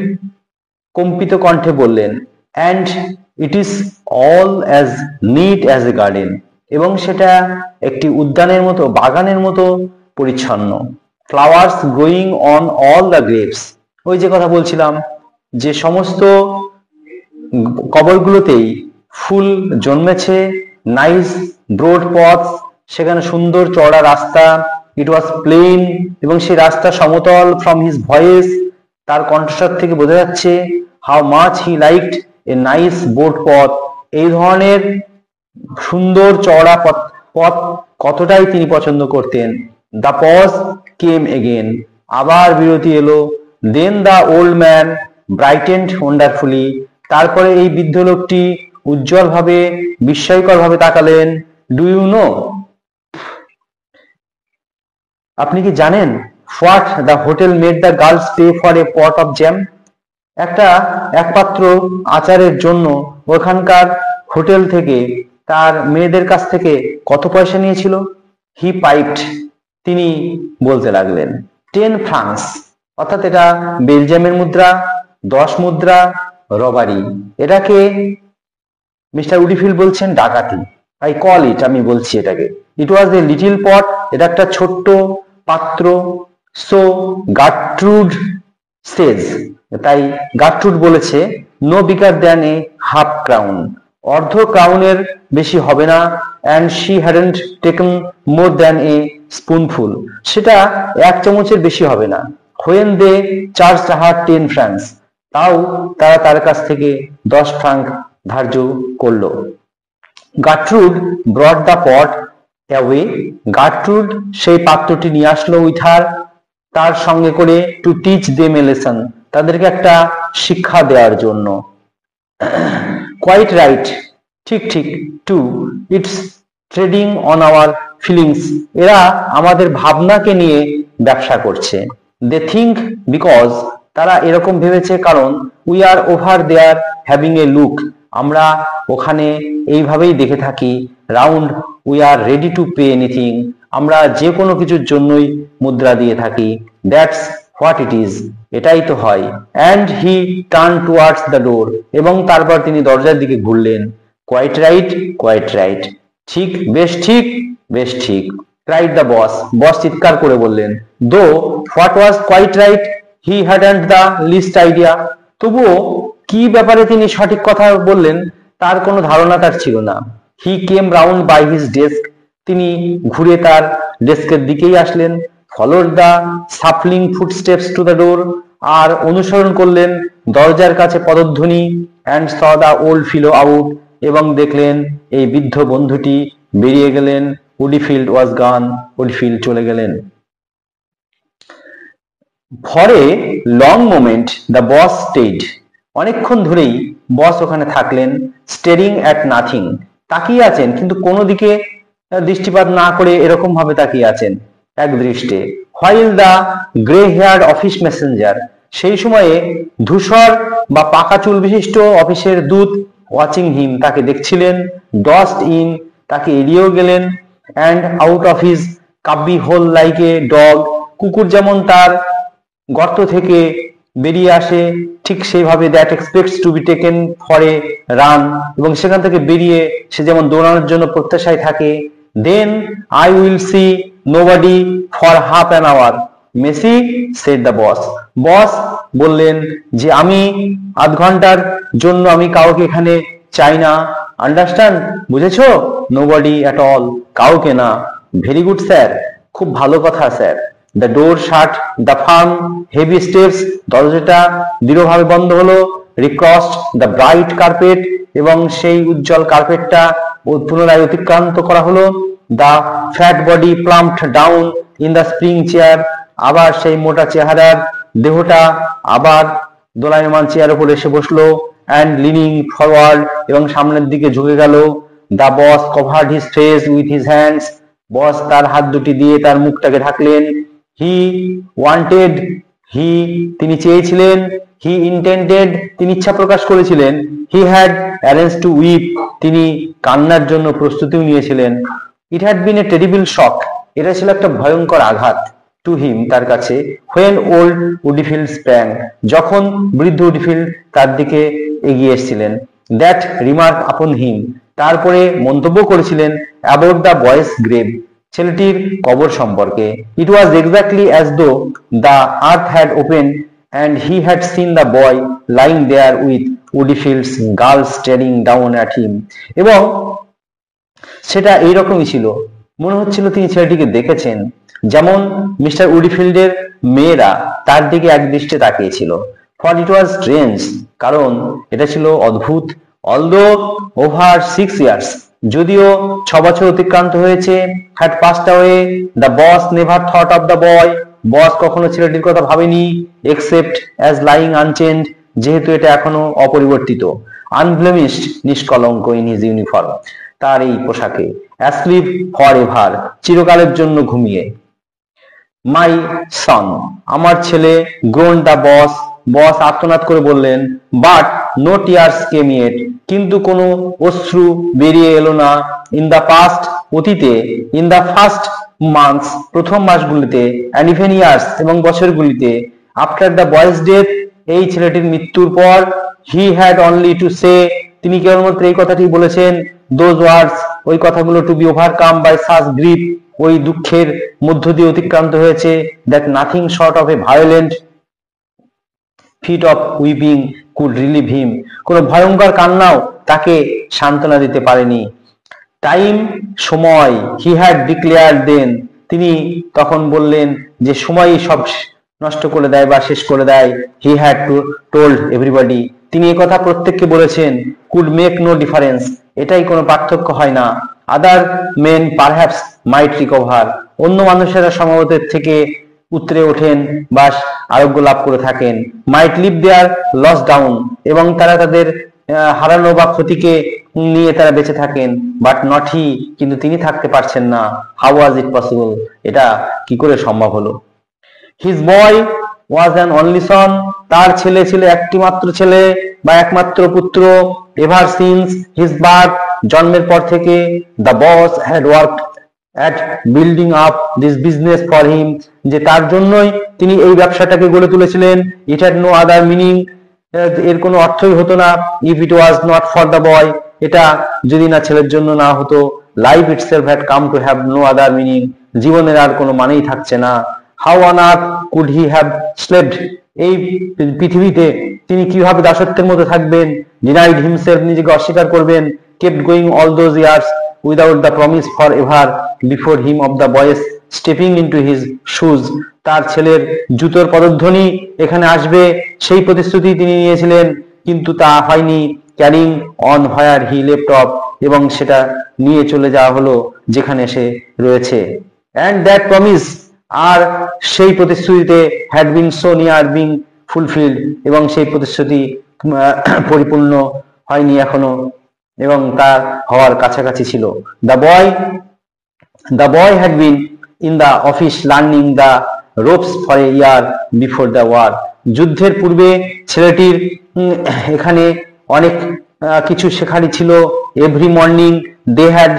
কম্পিত কণ্ঠে বললেন, and it is all as neat as a garden. এবং সেটা একটি উদ্যানের মতো, বাগানের মতো পরিচ্ছন্ন। Flowers growing on all the graves. ওই যে কথা বলছিলাম যে সমস্ত কবরগুলোতেই ফুল জন্মেছে। নাইস ব্রড পথস, সেখানে সুন্দর চওড়া রাস্তা। ইট ওয়াজ প্লেন, এবং সেই রাস্তা সমতল। ফ্রম হিজ ভয়েস, তার কণ্ঠস্বর থেকে বোঝা যাচ্ছে how much he liked a nice boat পথ। এই ধরনের সুন্দর চওড়া পথ কতটাই তিনি পছন্দ করতেন। The pause came again. আবার বিরতি এলো। Then the old man brightened wonderfully. তারপরে এই বৃদ্ধ লোকটি উজ্জ্বল ভাবে, বিস্ময়কর ভাবে তাকালেন। ডু ইউ নো, আপনি কি জানেন, what the hotel made the girls pay for a pot of jam. একপাত্র আচারের জন্য ওখানকার হোটেল থেকে তার মেয়েদের কাছ থেকে কত পয়সা নিয়েছিল। হি পাইপড, তিনি বলতে লাগলেন। 10 ফ্রাঙ্কস, অর্থাৎ এটা বেলজিয়ামের মুদ্রা। 10 মুদ্রা রবারি। এটাকে মিস্টার উডিফিল্ড বলছেন ডাকাতি। আই কল ইট, আমি বলছি এটাকে। ইট ওয়াজ এ লিটিল পট, এটা একটা ছোট্ট পাত্র। সো গার্ট্রুড সেজ, তাই গার্ট্রুড বলেছে, no bigger than a half crown, অর্ধ ক্রাউনের বেশি হবে না। And she hadn't taken more than a spoonful, সেটা 1 চামচের বেশি হবে না। When they charged her 10 francs, তাও তারা তার কাছ থেকে 10 ফ্রাঙ্ক ধার্য করলো। Gertrude brought the pot away, Gertrude সেই পাত্রটি নিয়ে আসলো উইথ হার, তার সঙ্গে করে, to teach them a lesson, তাদেরকে একটা শিক্ষা দেওয়ার জন্য। কোয়াইট রাইট, ঠিক ঠিক, too, it's trading on our feelings, এরা আমাদের ভাবনাকে নিয়ে ব্যবসা করছে। দে থিঙ্ক বিকজ, তারা এরকম ভেবেছে কারণ, we are over there having a look, আমরা ওখানে এইভাবেই দেখে থাকি, round we are ready to pay anything, আমরা যে কোনো কিছুর জন্যই মুদ্রা দিয়ে থাকি। দ্যাটস হোয়াট ইট ইজ, এটাই তো হয়। And he turn towards the door, এবং তারপর তিনি দরজার দিকে ঘুরলেন। কোয়াইট রাইট, কোয়াইট রাইট, ঠিক, বেশ ঠিক, বেশ ঠিক। ক্রাইড দ্য বস, বস চিৎকার করে বললেন। Though what was quite right, he hadn't the least idea, তবুও কি ব্যাপারে তিনি সঠিক কথা বললেন তার কোনো ধারণা তার ছিল না। He came round by his desk, তিনি ঘুরে তার ডেস্কের দিকেই আসলেন। Followed the shuffling footsteps to the door, আর অনুসরণ করলেন দরজার কাছে পদধ্বনি। And saw the old fellow out, এবং দেখলেন এই বৃদ্ধ বন্ধুটি বেরিয়ে গেলেন। উডিফিল্ড ওয়াজ গান, উডিফিল্ড চলে গেলেন। For a long moment the boss stayed, অনেকক্ষণ ধরেই বস ওখানে থাকলেন। স্টেরিং অ্যাট নাথিং, তাকিয়ে আছেন কিন্তু কোনো দিকে দৃষ্টিপাত না করে এরকম ভাবে তাকিয়ে আছেন এক দৃষ্টে। While the grey haired office messenger, সেই সময়ে ধূসর বা পাকা চুল বিশিষ্ট অফিসের দূত, ওয়াচিং হিম, তাকে দেখছিলেন। ডস্ট ইন, তাকে এড়িয়েও গেলেন। And out of his cubby hole like a dog, কুকুর যেমন তার গর্ত থেকে বেরিয়ে আসে ঠিক সেইভাবে, that expects to be taken for a run, এবং সেখান থেকে বেরিয়ে সে যেমন দৌড়ানোর জন্য প্রত্যাশায় থাকে। Then I will see nobody for half an hour Macey, said the boss, boss বললেন যে আমি আধ ঘন্টার জন্য আমি কাউকে এখানে চাই না। আন্ডারস্ট্যান্ড, বুঝেছো? নোবডি অ্যাট অল, কাউকে না। ভেরি গুড স্যার, খুব ভালো কথা sir. The door shut the farm heavy steps, দরজাটা দৃঢ়ভাবে বন্ধ হলো। রিক্রসড দ্য ব্রাইট কার্পেট, এবং সেই উজ্জ্বল কার্পেটটা পুনরায় অতিক্রান্ত করা হলো। The fat body plumped down in the spring chair, আবার সেই মোটা চেহারার দেহটা আবার দোলায়মান চেয়ার উপর এসে বসলো। অ্যান্ড লিনিং ফরওয়ার্ড, এবং সামনের দিকে ঝুঁকে গেল। The boss covered his face with his hands, boss তার হাত দুটি দিয়ে তার মুখটাকে ঢাকলেন। হি ওয়ান্টেড, তিনি চেয়েছিলেন। হি ইন্টেন্ডেড, তিনি ইচ্ছা প্রকাশ করেছিলেন। He had arrange two weep, তিনি কান্নার জন্য প্রস্তুতিও নিয়েছিলেন। It had been a terrible শক, এটা ছিল একটা ভয়ঙ্কর আঘাত। টু হিম, তার কাছে। হোয়েন ওল্ড উডিফিল্ড স্প্র্যাং, যখন বৃদ্ধ উডিফিল্ড তার দিকে এগিয়ে এসেছিলেন। দ্যাট রিমার্ক আপন হিম, তারপরে মন্তব্য করেছিলেন। অ্যাবাউট দ্য বয়েস গ্রেভ, ছেলেটির কবর সম্পর্কে। It was exactly as though the earth had open and he had seen the boy lying there with Woodifield's girls staring down at him, এবং সেটা এইরকমই ছিল, মনে হচ্ছিল তিনি ছেলেটিকে দেখেছেন যেমন মিস্টার উডিফিল্ডের মেয়েরা তার দিকে একদৃষ্টে তাকিয়েছিল। ফর ইট ওয়াজ স্ট্রেঞ্জ, কারণ এটা ছিল অদ্ভুত। অলদো ওভার 6 ইয়ার্স, যদিও 6 বছর অতিক্রান্ত হয়েছে। Had passed away, the boss never thought of the boy, boss কখনো ছেলেটির কথা ভাবেনি। এক্সেপ্ট অ্যাজ লাইং আনচেঞ্জ, যেহেতু এটা এখনো অপরিবর্তিত। আনব্লেমিশড, নিষ্কলঙ্ক, ইন হিজ ইউনিফর্ম, তার এই পোশাকে। অ্যাসলিপ ফর এভার, চিরকালের জন্য ঘুমিয়ে। মাই সন, আমার ছেলে। গ্রোন দ্য বস, বস আর্তনাদ করে বললেন। But no tears came yet, কিন্তু কোনো অশ্রু বেরিয়ে এলো না। ইন দ্য পাস্ট, অতীতে। ইন দ্য ফার্স্ট মান্থস, প্রথম মাসগুলিতে। অ্যান্ড ইভেন ইয়ার্স, এবং বছরগুলিতে। আফটার দ্য বয়েস ডেথ, এই ছেলেটির মৃত্যুর পর। He had only to say, তিনি কেবলমাত্র এই কথাটি বলেছেন। দোজ ওয়ার্ডস, ওই কথাগুলো। To be overcome by such grief, ওই দুঃখের মধ্য দিয়ে অতিক্রান্ত হয়েছে। That nothing short of a violent fit of weeping could relieve him, কোন ভয়ঙ্কর কান্নাও তাকে সান্ত্বনা দিতে পারেনি। টাইম, সময়। হি হ্যাড ডিক্লেয়ার্ড দেন, তিনি তখন বললেন যে সময়ই সব নষ্ট করে দেয় বা শেষ করে দেয়। হি হ্যাড টোল্ড এভরিবডি, তিনি একথা প্রত্যেককে বলেছেন। কুড মেক নো ডিফারেন্স, এটাই কোনো পার্থক্য হয় না। আদার মেন পারহ্যাপস মাইট রিকভার, অন্য মানুষেরা সম্ভবত এর থেকে উতরে ওঠেন বা আরোগ্য লাভ করে থাকেন। মাইট লিভ দেয়ার লস ডাউন, এবং তারা তাদের হারানো বা ক্ষতিকে নিয়ে তারা বেঁচে থাকেন। বাট নট হি, কিন্তু তিনি থাকতে পারছেন না। হাউ ওয়াজ ইট পসিবল, এটা কি করে সম্ভব হলো? His boy was an only son, তার ছেলে ছিল একটি মাত্র ছেলে বা একমাত্র পুত্র। এভার সিন্স হিজ বার্থ, জন্মের পর থেকে, the boss had worked at building up this business for him, যে তার জন্যই তিনি এই ব্যবসাটাকে গড়ে তুলেছিলেন। it had no other meaning, এর কোনো অর্থই হতো না। if it was not for the boy, এটা যদি না ছেলের জন্য না হতো। life itself had come to have no other meaning, জীবনের আর কোনো মানেই থাকছে না। how on earth could he have slaved, এই পৃথিবীতে তিনি কিভাবে দাসত্বের মধ্যে থাকবেন। denied himself, নিজেকে অস্বীকার করবেন। kept going all those years without the promise forever before him of the boys stepping into his shoes, তার ছেলের জুতোর পদধ্বনি এখানে আসবে সেই প্রতিশ্রুতি তিনি নিয়েছিলেন, কিন্তু তা হয়নি। Carrying on where he left of, এবং সেটা নিয়ে চলে যাওয়া হলো যেখানে সে রয়েছে। and that promise, আর সেই প্রতিশ্রুতিতে had been so near being fulfilled, এবং সেই প্রতিশ্রুতি পরিপূর্ণ হয়নি এখনো, এবং তার হওয়ার কাছাকাছি ছিল। The boy had been in the office learning the ropes for a year before the war, যুদ্ধের পূর্বে ছেলেটির এখানে অনেক কিছু শেখারই ছিল। Every morning they had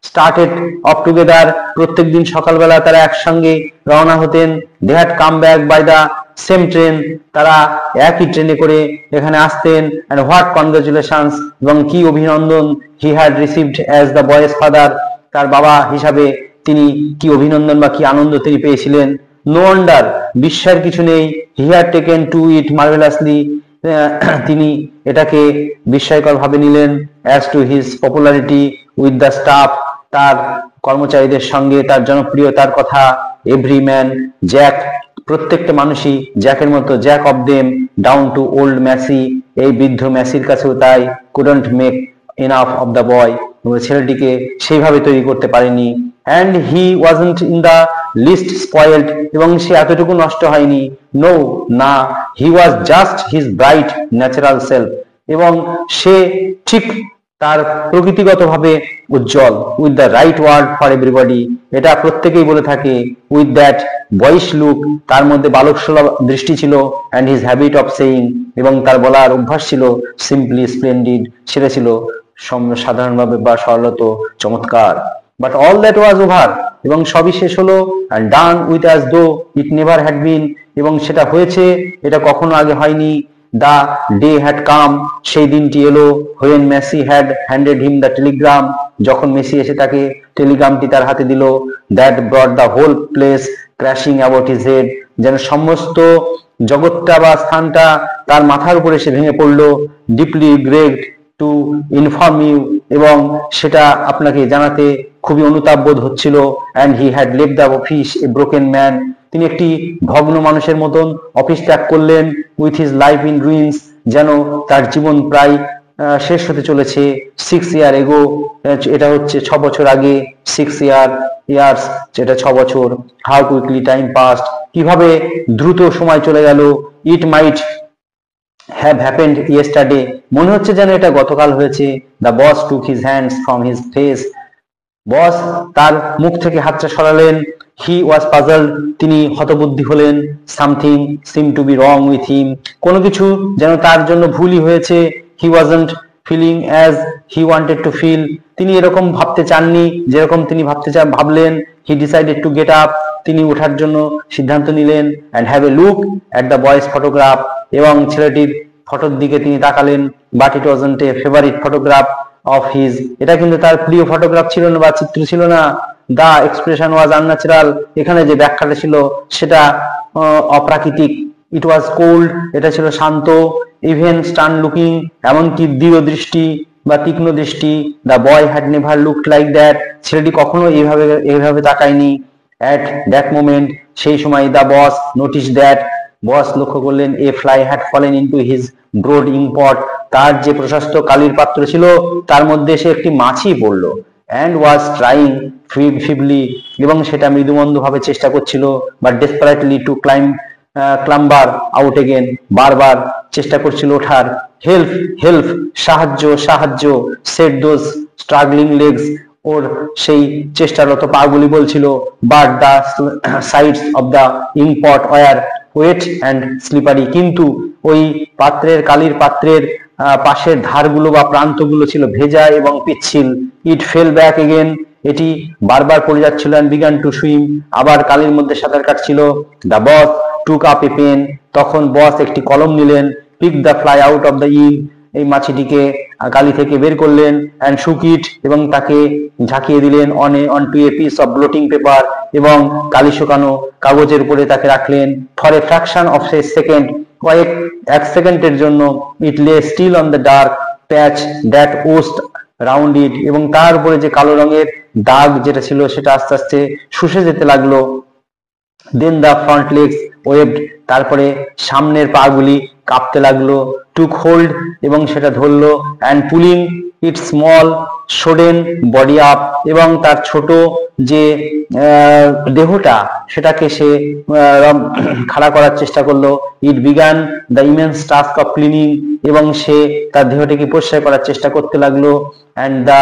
started off together, প্রত্যেক দিন সকালবেলা তারা একসঙ্গে রওনা হতেন। They had come back by the same train, তারা একই ট্রেনে করে এখানে আসতেন। এন্ড হোয়াট কনগ্রাচুলেশনস, এবং কি অভিনন্দন। He had received as the boys father, তার বাবা হিসাবে তিনি কি অভিনন্দন বা কি আনন্দ তিনি পেয়েছিলেন। নো ওয়ান্ডার, বিস্ময়ের কিছু নেই। হি হ্যাড টেকেন টু ইট মার্ভেলাসলি, তিনি এটাকে বিস্ময়কর ভাবে নিলেন। As to his popularity with the staff, তার কর্মচারীদের সঙ্গে তার জনপ্রিয়তার কথা। এভরি ম্যান জ্যাক, প্রত্যেকটা মানুষই জ্যাকের মতো। Jack of them down to old Macey, এই বৃদ্ধ ম্যাসির কাছেও তাই। Couldn't make enough of the boy, ছেলেটিকে সেইভাবে তৈরি করতে পারেনি। and he wasn't in the least spoiled, এবং সে এতটুকু নষ্ট হয়নি। no, না, he was just his bright natural self, এবং সে ঠিক তার প্রকৃতিগতভাবে উজ্জ্বল। with the right word for everybody, এটা প্রত্যেকেই বলে থাকে। with that boyish look, তার মধ্যে বালকসুলভ দৃষ্টি ছিল। and his habit of saying, এবং তার বলার অভ্যাস ছিল। simply splendid, সেটা ছিল সাধারণভাবে বা সরলত চমৎকার। but all that was over, এবং সবই শেষ হলো। and done with as though it never had been, এবং সেটা হয়েছে এটা কখনো আগে হয়নি। the day had come, সেই দিনটি এলো। when Messi had handed him the telegram, যখন মেসি এসে তাকে টেলিগ্রামটি তার হাতে দিল। that brought the whole place crashing about his head, যেন সমস্ত জগৎটা বা স্থানটা তার মাথার উপরে এসে ভেঙে পড়লো। deeply grieved to inform you, এবং সেটা আপনাকে জানাতে খুবই অনুতাপ বোধ হচ্ছিল। and he had left the office a broken man, তিনি একটি ভগ্ন মানুষের মতন অফিস ত্যাগ করলেন। with his life in ruins, যেন তার জীবন প্রায় শেষ হতে চলেছে। 6 years ago, এটা হচ্ছে 6 বছর আগে। 6 years, যেটা 6 বছর। how quickly time passed, কিভাবে দ্রুত সময় চলে গেল। it might have happened yesterday, মনে হচ্ছে যেন এটা গতকাল হয়েছে। the boss took his hands from his face, বস তার মুখ থেকে হাতটা সরালেন। he was puzzled, তিনি হতবুদ্ধি হলেন। something seemed to be wrong with him, কোনো কিছু যেন তার জন্য ভুলই হয়েছে। he wasn't feeling as he wanted to feel, তিনি এরকম ভাবতে চাননি যেরকম তিনি ভাবলেন। he decided to get up, তিনি ওঠার জন্য সিদ্ধান্ত নিলেন। and have a look at the boy's photograph, এবং ছেলেটির ফটোর দিকে তিনি তাকালেন। but it wasn't a favorite photograph of his, এটা কিন্তু তার প্রিয় ফটোগ্রাফ ছিল না বা চিত্র ছিল না। the expression was unnatural, এখানে যে ব্যাখ্যাটা ছিল সেটা অপ্রাকৃতিক। it was cold, এটা ছিল শান্ত। even stern looking, এমনকি দৃঢ় দৃষ্টি বা তীক্ষ্ণ দৃষ্টি। the boy had never looked like that, ছেলেটি কখনো এইভাবে তাকায়নি। at that moment, সেই সময় the boss noticed that, boss লক্ষ্য করলেন a fly had fallen into his broad inkpot, তার যে প্রশস্ত কালির পাত্র ছিল তার মধ্যে সে একটি মাছি পড়লো, and was trying feebly, এবং সেটা মৃদুমন্দ ভাবে চেষ্টা করছিল, but desperately to clamber out again, বারবার চেষ্টা করছিল ওঠার। হেল্প হেল্প, সাহায্য সাহায্য, said those struggling legs, ওর সেই চেষ্টারত পাগুলি বলছিল। but the sides of the ink pot were wet and slippery, কিন্তু ওই পাত্রের কালির পাত্রের পাশের ধারগুলো বা প্রান্তগুলো ছিল ভেজা এবং পিচ্ছিল। ইট ফেল ব্যাক এগেন, এটি বারবার পড়ে যাচ্ছিল। and began to swim, আবার কালির মধ্যে সাঁতার কাটছিল। the boss took up a pen, তখন বস একটি কলম নিলেন। pick the fly out of the ink, এই মাছিটিকে কালি থেকে বের করলেন। and shook it, এবং তাকে ঝাঁকিয়ে দিলেন onto a piece of blotting paper, এবং কালি শুকানো কাগজের উপরে তাকে রাখলেন। for a fraction of a second, এক সেকেন্ডের জন্য it lay still on the dark patch that oozed round it, এবং তার উপরে যে কালো রঙের দাগ যেটা ছিল সেটা আস্তে আস্তে শুষে যেতে লাগলো। then the front legs waved, তারপরে সামনের পাগুলি কাঁপতে লাগলো। took hold, এবং সেটা ধরলো। and pulling its small sodden body up, এবং তার ছোট যে দেহটা সেটাকে সে খাড়া করার চেষ্টা করলো। it began the immense task of cleaning, এবং সে তার দেহটাকে পরিষ্কার করার চেষ্টা করতে লাগলো। and the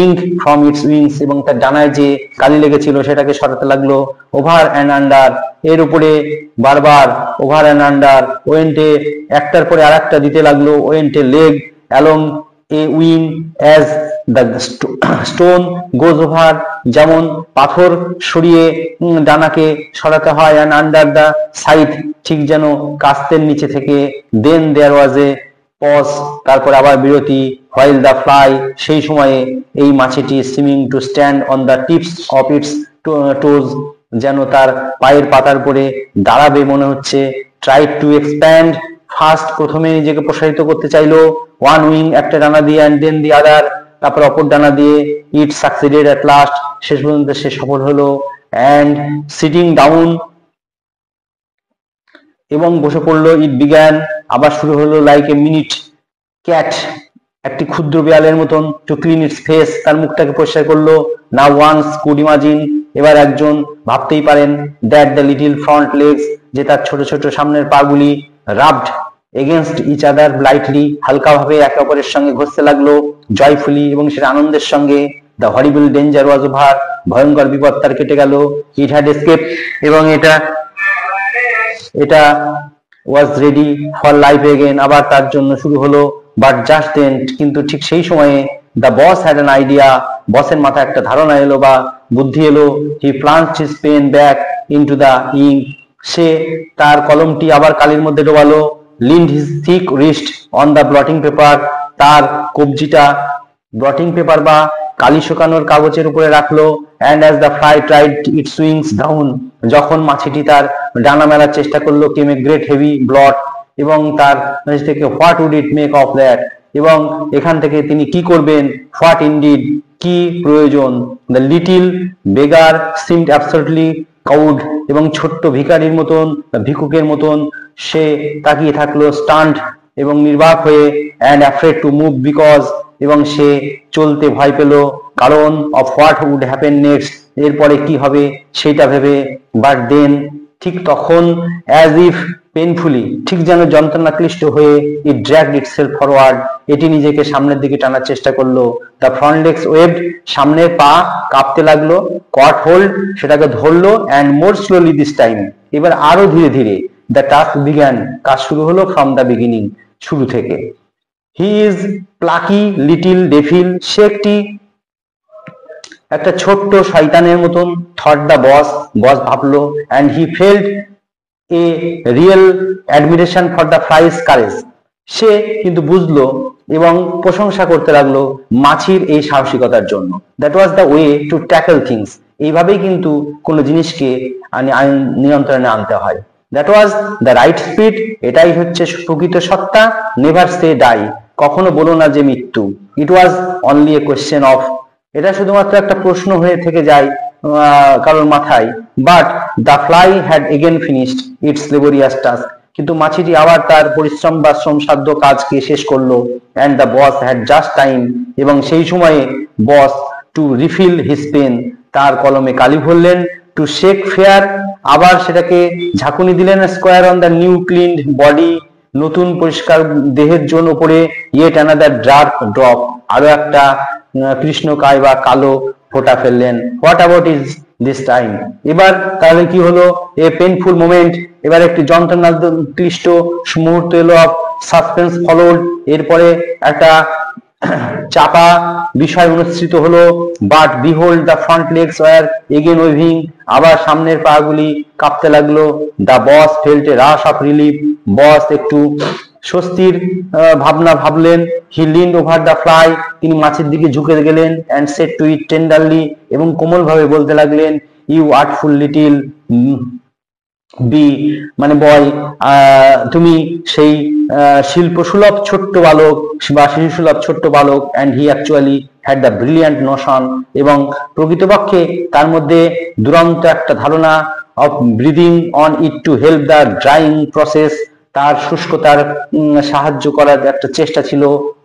ink from its wings, এবং তার ডানায় যে কালি লেগেছিল সেটাকে সরাতে লাগলো। over and under, এর উপরে বারবার over and under, went a, একটার পরে আরেকটা দিতে লাগলো। went a leg along a wing as the stone goes over, যেমন পাথর সরিয়ে ডানাকে সরাতে হয়। and under the side, ঠিক যেন কাস্তের নিচে থেকে। then there was a pause, তারপর আবার বিরতি। while the fly, সেই সময়ে এই মাছিটি seeming to stand on the tips of its toes, যেন তার পায়ের পাতার উপরে দাঁড়াবে মনে হচ্ছে। tried to expand ফার্স্ট, প্রথমে নিজেকে প্রসারিত করতে চাইলো। one wing, একটা ডানা দিয়ে। and then the other, তারপর অপর ডানা দিয়ে। it succeeded at last, শেষ পর্যন্ত সে সফল হলো। and sitting down, এবং বসে পড়লো। it began, আবার শুরু হলো। like a minute cat, একটি ক্ষুদ্র বিড়ালের মতন। to clean its face, তার মুখটাকে পরিষ্কার করলো। now once could imagine, এবার একজন ভাবতেই পারেন। that the little front legs, যে তার ছোট ছোট সামনের পাগুলি rubbed against each other lightly, হালকাভাবে একে অপরের সঙ্গে ঘষতে লাগলো। joyfully, এবং সেটা আনন্দের সঙ্গে। the horrible danger was over, ভয়ঙ্কর বিপদ তার কেটে গেল। it had escaped, এবং এটা was ready for life again, আবার তার জন্য শুরু হলো। but just then, কিন্তু ঠিক সেই সময়ে the boss had an idea, বসের মাথায় একটা ধারণা এলো বা বুদ্ধি এলো। he plunged his pen back into the ink, সে তার কলমটি আবার কালির মধ্যে ডোবালো। leaned his thick wrist on the blotting paper, তার কবজিটা ব্লটিং পেপার বা কালি শুকানোর কাগজের উপরে রাখলো। and as the fly tried its wings down, যখন মাছিটি তার ডানা মেলার চেষ্টা করলো, came a great heavy blot, এবং তার নিচ থেকে what would it make of that, এবং এখান থেকে তিনি কি করবেন। what indeed, কি প্রয়োজন। the little beggar seemed absolutely cowed, এবং ছোট্ট ভিখারির মতন ভিক্ষুকের মতন সে তাকিয়ে থাকলো। stunned, এবং নির্বাক হয়ে। and afraid to move because, এবং সে চলতে ভয় পেল কারণ of what would happen next, এরপরে কি হবে সেটা ভেবে। but then, ঠিক তখন as if painfully, ঠিক যেন যন্ত্রণা ক্লিষ্ট হয়ে it dragged itself forward, এটি নিজেকে সামনের দিকে টানার চেষ্টা করলো। the front legs waved, সামনের পা কাঁপতে লাগলো। caught hold, সেটাকে ধরলো। and more slowly this time, এবার আরো ধীরে ধীরে। the task began, কাজ শুরু হলো। from the beginning, শুরু থেকে। he is plucky little devil, সে একটা ছোট্ট শয়তানের মতন। thought the boss, বস ভাবলো। and he felt a real admiration for the fly's courage, সে কিন্তু বুঝলো এবং প্রশংসা করতে লাগলো মাছির এই সাহসিকতার জন্য। that was the way to tackle things, এইভাবেই কিন্তু কোনো জিনিসকে নিয়ন্ত্রণে আনতে হয়। that was the right speed, এটাই হচ্ছে প্রকৃত সত্তা। never say die, কখনো বলো না যে মৃত্যু। it was only a question of, এটা শুধুমাত্র একটা প্রশ্ন হয়ে থেকে যায় কারোর মাথায়। but the fly had again finished its laborious task, কিন্তু মাছিটি আবার তার পরিশ্রম বা শ্রমসাধ্য কাজকে শেষ করলো। And the boss had just time, এবং সেই সময়ে বস টু রিফিল হিজ পেন, তার কলমে কালি ভরলেন, টু শেক ফেয়ার, আবার সেটাকে ঝাঁকুনি দিলেন, square on the new clean body, নতুন পরিষ্কার দেহের জন্য উপরে, ইয়েট অ্যানাদার ডার্ক ড্রপ, আরো একটা কৃষ্ণকায় বা কালো ফোঁটা ফেললেন। What about is this time, এবার তাহলে কি হলো? এ পেনফুল মোমেন্ট, এবার একটি যন্ত্রণা ক্লিষ্ট মুহূর্ত এলো। অফ সাসপেন্স ফলোড, এরপরে একটা চাপা বিষয় অনুসৃত হলো। But behold the front legs were again waving, আবার সামনের পা গুলি কাঁপতে লাগলো। The boss felt a rush of relief, boss একটু স্বস্তির ভাবনা ভাবলেন। He leaned over the fly, তিনি মাছের দিকে ঝুঁকে গেলেন। And said to it tenderly, এবং কোমল ভাবে বলতে লাগলেন, ইউ আর্টফুল লিটিল বি, মানে বয়, তুমি সেই শিল্পসুলভ ছোট্ট বালক বা শিশুসুলভ ছোট্ট বালক। And he actually had the brilliant Notion, এবং প্রকৃতপক্ষে তার মধ্যে দুরন্ত একটা ধারণা, of breathing on it to help the drawing process, তার শুষ্কতার সাহায্য করার একটা চেষ্টা ছিল।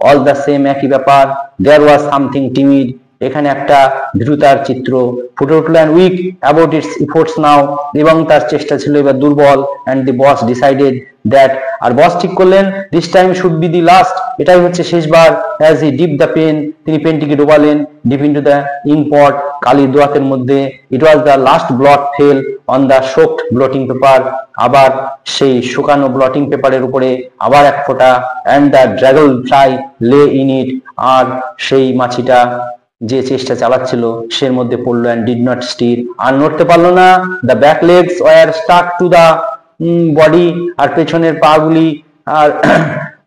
অল দ্য সেম, একই ব্যাপার। দেয়ার ওয়াজ সামথিং টিমিড, এখানে একটা ভীরুতার চিত্র ফুটে উঠল। And weak about its efforts now, এবং তার চেষ্টা ছিল এবার দুর্বল। And the boss decided that, আর বস ঠিক করলেন, this time should be the last, এটাই হচ্ছে শেষবার। As he dip the pen, তিনি পেনটিকে ডোবালেন dip into the ink pot, কালির দোয়াতের মধ্যে। It was the last blot fell on the soaked blotting paper, আবার সেই শুকানো ব্লটিং পেপারের উপরে আবার এক ফোঁটা। And the draggle fly lay in it, আর সেই মাছিটা যে চেষ্টা চালাচ্ছিল সের মধ্যে পড়লো। অ্যান্ড ডিড নট স্টির, আর নড়তে পারলো না। The back legs were stuck to the body, আর পেছনের পা গুলি আর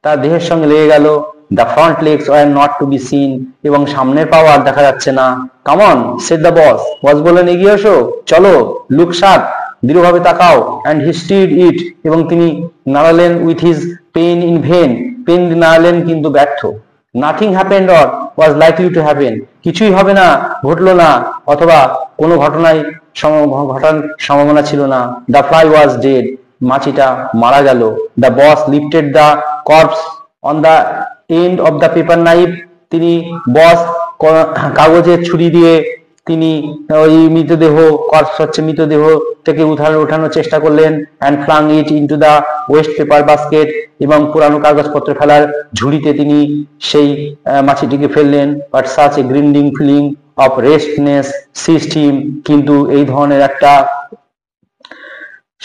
তার দেহের সঙ্গে লেগে গেল। The front legs were not to be seen, এবং সামনের পাও আর দেখা যাচ্ছে না। Come on said the boss, boss বললেন, এগিয়ে এসো, চলো, লুক শার্প, দৃঢ়ভাবে তাকাও। অ্যান্ড হি স্টিড ইট, এবং তিনি নাড়ালেন। With his pen in vain, pen নাড়ালেন কিন্তু ব্যর্থ। Nothing happened or was likely to happen, কিছুই হবে না, ঘটলো না, অথবা কোনো ঘটনায় ঘটার সম্ভাবনা ছিল না। দ্য ফ্লাই ওয়াজ ডেড, মাছিটা মারা গেল। The boss lifted the corps on the end of the paper knife, তিনি বস কাগজের ছুরি দিয়ে তিনি ওই মৃতদেহ, কর্পস হচ্ছে মৃতদেহ, থেকে উঠানোর চেষ্টা করলেন। And flung it into the waste paper basket, এবং পুরানো কাগজপত্র ফেলার ঝুড়িতে তিনি সেই মাছিটিকে ফেললেন। But such a grinding feeling of wretchedness seized him, কিন্তু এই ধরনের একটা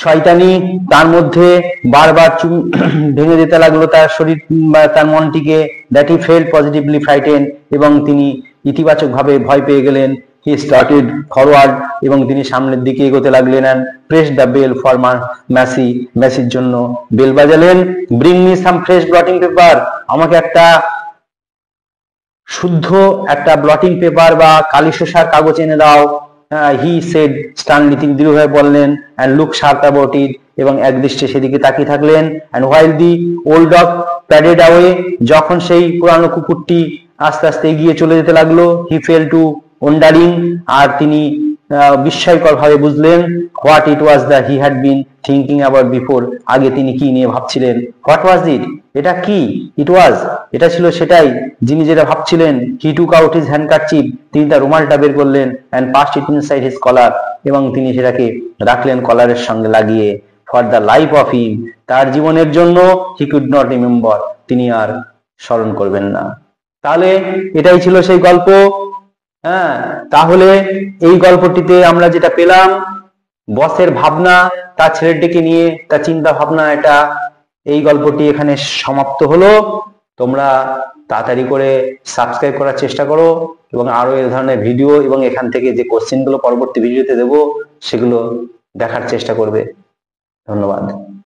শয়তানি তার মধ্যে বারবার ভেঙে যেতে লাগলো তার শরীর বা তার মনটিকে। That he felt positively frighten, এবং তিনি ইতিবাচক ভাবে ভয় পেয়ে গেলেন। হি স্টার্টেড ফরওয়ার্ড, এবং তিনি সামনের দিকে এগোতে লাগলেন। And press the bell for Macey, ম্যাসির জন্য বেল বাজালেন। Bring me some fresh blotting paper, আমাকে একটা শুদ্ধ একটা ব্লটিং পেপার বা কালি শোষার কাগজ এনে দাও। হি সেড স্টানলি, তিনি দৃঢ়ভাবে বললেন। And look sharp about it, এবং একদৃষ্টে সেদিকে তাকিয়ে থাকলেন। And while the old dog padded away, যখন সেই পুরানো কুকুরটি আস্তে আস্তে এগিয়ে চলে যেতে লাগলো। হি ফেল টু ওয়ান্ডারিং, আর তিনি বিস্ময়কর ভাবে বুঝলেন। What it was the he had been thinking about before, আগে তিনি কি নিয়ে ভাবছিলেন। হোয়াট ওয়াজ ইট, এটা কি? ইট ওয়াজ, এটা ছিল সেটাই যিনি যেটা ভাবছিলেন। He took out his handkerchief, তিনি তার রুমালটা বের করলেন। And passed it inside his collar, এবং তিনি সেটাকে রাখলেন কলারের সঙ্গে লাগিয়ে। For the life of him, তার জীবনের জন্য, হি কুড নট রিমেম্বার, তিনি আর স্মরণ করবেন না। তাহলে এটাই ছিল সেই গল্প। হ্যাঁ, তাহলে এই গল্পটিতে আমরা যেটা পেলাম, বসের ভাবনা, তার ছেলেটিকে নিয়ে তার চিন্তা ভাবনা, এটা এই গল্পটি এখানে সমাপ্ত হলো। তোমরা তাড়াতাড়ি করে সাবস্ক্রাইব করার চেষ্টা করো, এবং আরো এই ধরনের ভিডিও এবং এখান থেকে যে কোশ্চেন গুলো পরবর্তী ভিডিওতে দেবো সেগুলো দেখার চেষ্টা করবে। ধন্যবাদ।